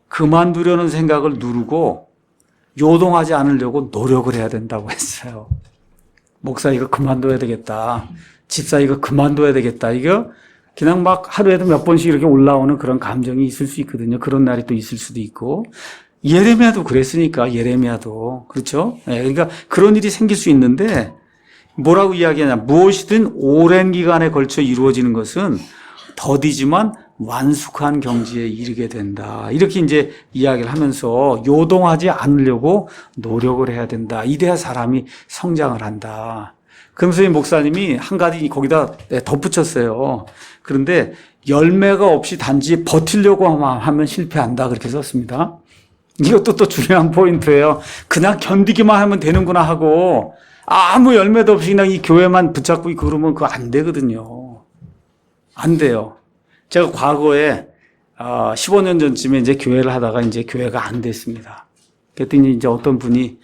그만두려는 생각을 누르고 요동하지 않으려고 노력을 해야 된다고 했어요. 목사 이거 그만둬야 되겠다. 집사 이거 그만둬야 되겠다. 이거 그냥 막 하루에도 몇 번씩 이렇게 올라오는 그런 감정이 있을 수 있거든요. 그런 날이 또 있을 수도 있고. 예레미야도 그랬으니까, 예레미야도. 그렇죠? 네, 그러니까 그런 일이 생길 수 있는데 뭐라고 이야기하냐. 무엇이든 오랜 기간에 걸쳐 이루어지는 것은 더디지만 완숙한 경지에 이르게 된다. 이렇게 이제 이야기를 하면서 요동하지 않으려고 노력을 해야 된다. 이래야 사람이 성장을 한다. 금수희 목사님이 한 가지 거기다 덧붙였어요. 그런데 열매가 없이 단지 버티려고 하면 실패한다. 그렇게 썼습니다. 이것도 또 중요한 포인트예요. 그냥 견디기만 하면 되는구나 하고 아무 열매도 없이 그냥 이 교회만 붙잡고 있고 그러면 그거 안 되거든요. 안 돼요. 제가 과거에 15년 전쯤에 이제 교회를 하다가 이제 교회가 안 됐습니다. 그랬더니 이제 어떤 분이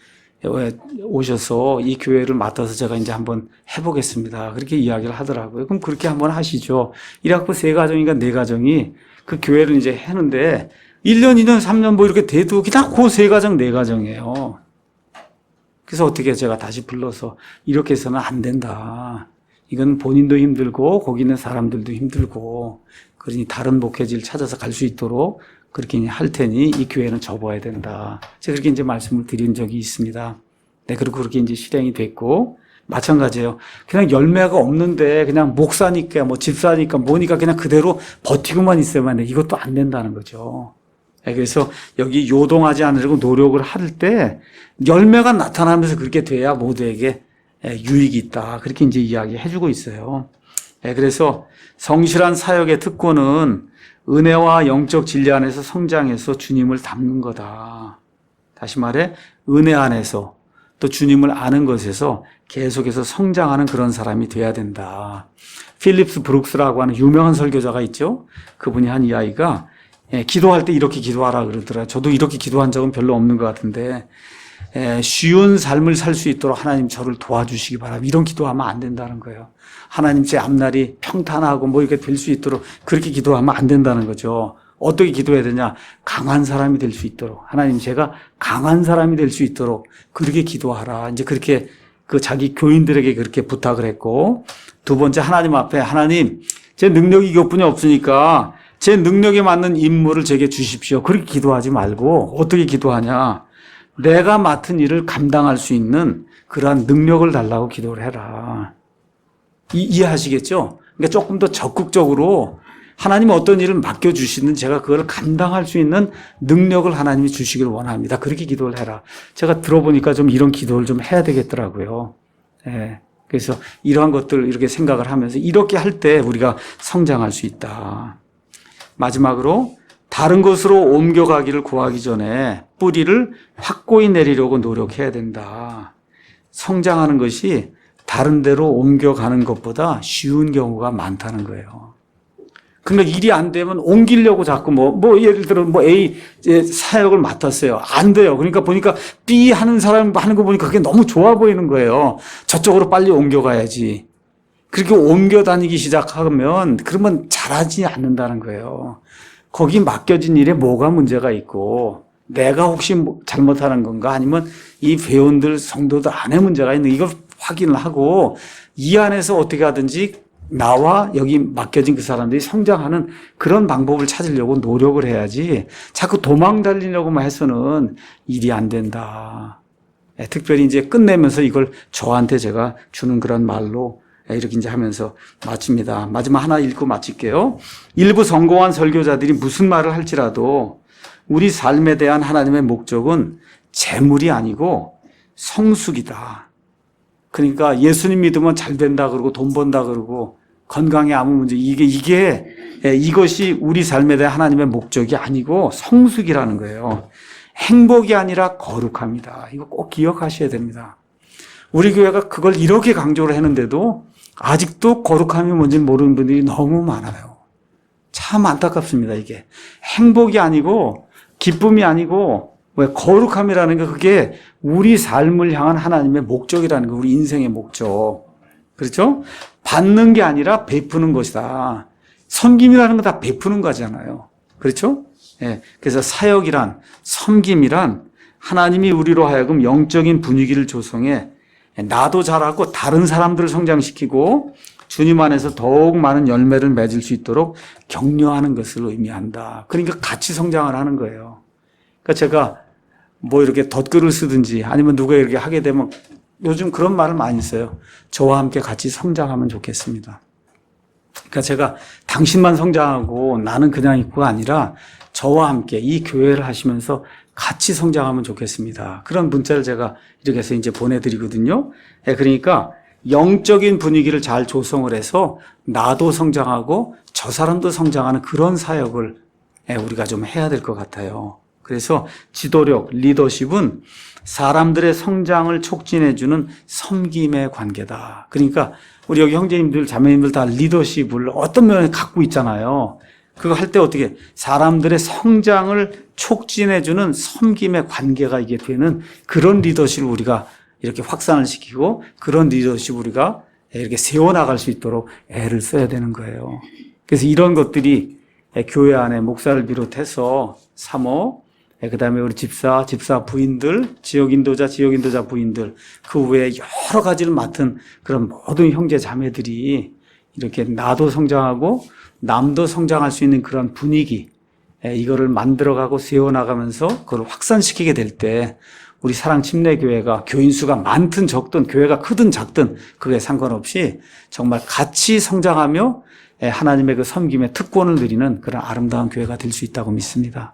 오셔서 이 교회를 맡아서 제가 이제 한번 해보겠습니다. 그렇게 이야기를 하더라고요. 그럼 그렇게 한번 하시죠. 이래갖고 3가정인가 4가정이 그 교회를 이제 했는데 1년, 2년, 3년 뭐 이렇게 돼도 그냥 그 3가정, 4가정이에요. 그래서 어떻게 제가 다시 불러서 이렇게 해서는 안 된다. 이건 본인도 힘들고 거기 있는 사람들도 힘들고 그러니 다른 목회지를 찾아서 갈 수 있도록 그렇게 할 테니 이 교회는 접어야 된다. 제가 그렇게 이제 말씀을 드린 적이 있습니다. 네, 그리고 그렇게 이제 실행이 됐고, 마찬가지예요. 그냥 열매가 없는데 그냥 목사니까 뭐 집사니까 뭐니까 그냥 그대로 버티고만 있어야만 돼. 이것도 안 된다는 거죠. 네, 그래서 여기 요동하지 않으려고 노력을 할 때 열매가 나타나면서 그렇게 돼야 모두에게 유익이 있다. 그렇게 이제 이야기해 주고 있어요. 네, 그래서 성실한 사역의 특권은 은혜와 영적 진리 안에서 성장해서 주님을 닮는 거다. 다시 말해 은혜 안에서 또 주님을 아는 것에서 계속해서 성장하는 그런 사람이 돼야 된다. 필립스 브룩스라고 하는 유명한 설교자가 있죠. 그분이 한 이야기가 기도할 때 이렇게 기도하라 그러더라. 저도 이렇게 기도한 적은 별로 없는 것 같은데 쉬운 삶을 살 수 있도록 하나님 저를 도와주시기 바랍니다. 이런 기도하면 안 된다는 거예요. 하나님 제 앞날이 평탄하고 뭐 이렇게 될 수 있도록 그렇게 기도하면 안 된다는 거죠. 어떻게 기도해야 되냐? 강한 사람이 될 수 있도록. 하나님 제가 강한 사람이 될 수 있도록 그렇게 기도하라. 이제 그렇게 그 자기 교인들에게 그렇게 부탁을 했고, 2번째 하나님 앞에 하나님 제 능력이 이것뿐이 없으니까 제 능력에 맞는 임무를 제게 주십시오. 그렇게 기도하지 말고 어떻게 기도하냐? 내가 맡은 일을 감당할 수 있는 그러한 능력을 달라고 기도를 해라. 이해하시겠죠? 그러니까 조금 더 적극적으로 하나님이 어떤 일을 맡겨주시는 제가 그걸 감당할 수 있는 능력을 하나님이 주시기를 원합니다. 그렇게 기도를 해라. 제가 들어보니까 좀 이런 기도를 좀 해야 되겠더라고요. 예. 그래서 이러한 것들 이렇게 생각을 하면서 이렇게 할 때 우리가 성장할 수 있다. 마지막으로 다른 곳으로 옮겨가기를 구하기 전에 뿌리를 확고히 내리려고 노력해야 된다. 성장하는 것이 다른 데로 옮겨가는 것보다 쉬운 경우가 많다는 거예요. 그러니까 일이 안 되면 옮기려고 자꾸 예를 들어 A 사역을 맡았어요. 안 돼요. 그러니까 보니까 B 하는 사람 하는 거 보니까 그게 너무 좋아 보이는 거예요. 저쪽으로 빨리 옮겨가야지. 그렇게 옮겨 다니기 시작하면 그러면 잘하지 않는다는 거예요. 거기 맡겨진 일에 뭐가 문제가 있고 내가 혹시 잘못하는 건가 아니면 이 회원들 성도들 안에 문제가 있는 이걸 확인을 하고 이 안에서 어떻게 하든지 나와 여기 맡겨진 그 사람들이 성장하는 그런 방법을 찾으려고 노력을 해야지 자꾸 도망 달리려고만 해서는 일이 안 된다. 특별히 이제 끝내면서 이걸 저한테 제가 주는 그런 말로 이렇게 이제 하면서 마칩니다. 마지막 하나 읽고 마칠게요. 일부 성공한 설교자들이 무슨 말을 할지라도 우리 삶에 대한 하나님의 목적은 재물이 아니고 성숙이다. 그러니까 예수님 믿으면 잘 된다 그러고 돈 번다 그러고 건강에 아무 문제 이것이 우리 삶에 대한 하나님의 목적이 아니고 성숙이라는 거예요. 행복이 아니라 거룩합니다. 이거 꼭 기억하셔야 됩니다. 우리 교회가 그걸 이렇게 강조를 했는데도 아직도 거룩함이 뭔지 모르는 분들이 너무 많아요. 참 안타깝습니다, 이게. 행복이 아니고, 기쁨이 아니고, 왜 거룩함이라는 게 그게 우리 삶을 향한 하나님의 목적이라는 거, 우리 인생의 목적. 그렇죠? 받는 게 아니라 베푸는 것이다. 섬김이라는 건 다 베푸는 거잖아요. 그렇죠? 예. 그래서 사역이란, 섬김이란 하나님이 우리로 하여금 영적인 분위기를 조성해 나도 자라고 다른 사람들을 성장시키고 주님 안에서 더욱 많은 열매를 맺을 수 있도록 격려하는 것을 의미한다. 그러니까 같이 성장을 하는 거예요. 그러니까 제가 뭐 이렇게 덧글을 쓰든지 아니면 누가 이렇게 하게 되면 요즘 그런 말을 많이 써요. 저와 함께 같이 성장하면 좋겠습니다. 그러니까 제가 당신만 성장하고 나는 그냥 있고가 아니라 저와 함께 이 교회를 하시면서 같이 성장하면 좋겠습니다. 그런 문자를 제가 이렇게 해서 이제 보내드리거든요. 그러니까 영적인 분위기를 잘 조성을 해서 나도 성장하고 저 사람도 성장하는 그런 사역을 우리가 좀 해야 될 것 같아요. 그래서 지도력, 리더십은 사람들의 성장을 촉진해주는 섬김의 관계다. 그러니까 우리 여기 형제님들, 자매님들 다 리더십을 어떤 면에 갖고 있잖아요. 그거 할 때 어떻게 사람들의 성장을 촉진해주는 섬김의 관계가 이게 되는 그런 리더십을 우리가 이렇게 확산을 시키고 그런 리더십을 우리가 이렇게 세워나갈 수 있도록 애를 써야 되는 거예요. 그래서 이런 것들이 교회 안에 목사를 비롯해서 사모, 그 다음에 우리 집사 부인들, 지역 인도자 부인들, 그 외에 여러 가지를 맡은 그런 모든 형제 자매들이 이렇게 나도 성장하고 남도 성장할 수 있는 그런 분위기, 이거를 만들어가고 세워나가면서 그걸 확산시키게 될 때 우리 사랑 침례교회가 교인 수가 많든 적든 교회가 크든 작든 그게 상관없이 정말 같이 성장하며 하나님의 그 섬김의 특권을 누리는 그런 아름다운 교회가 될 수 있다고 믿습니다.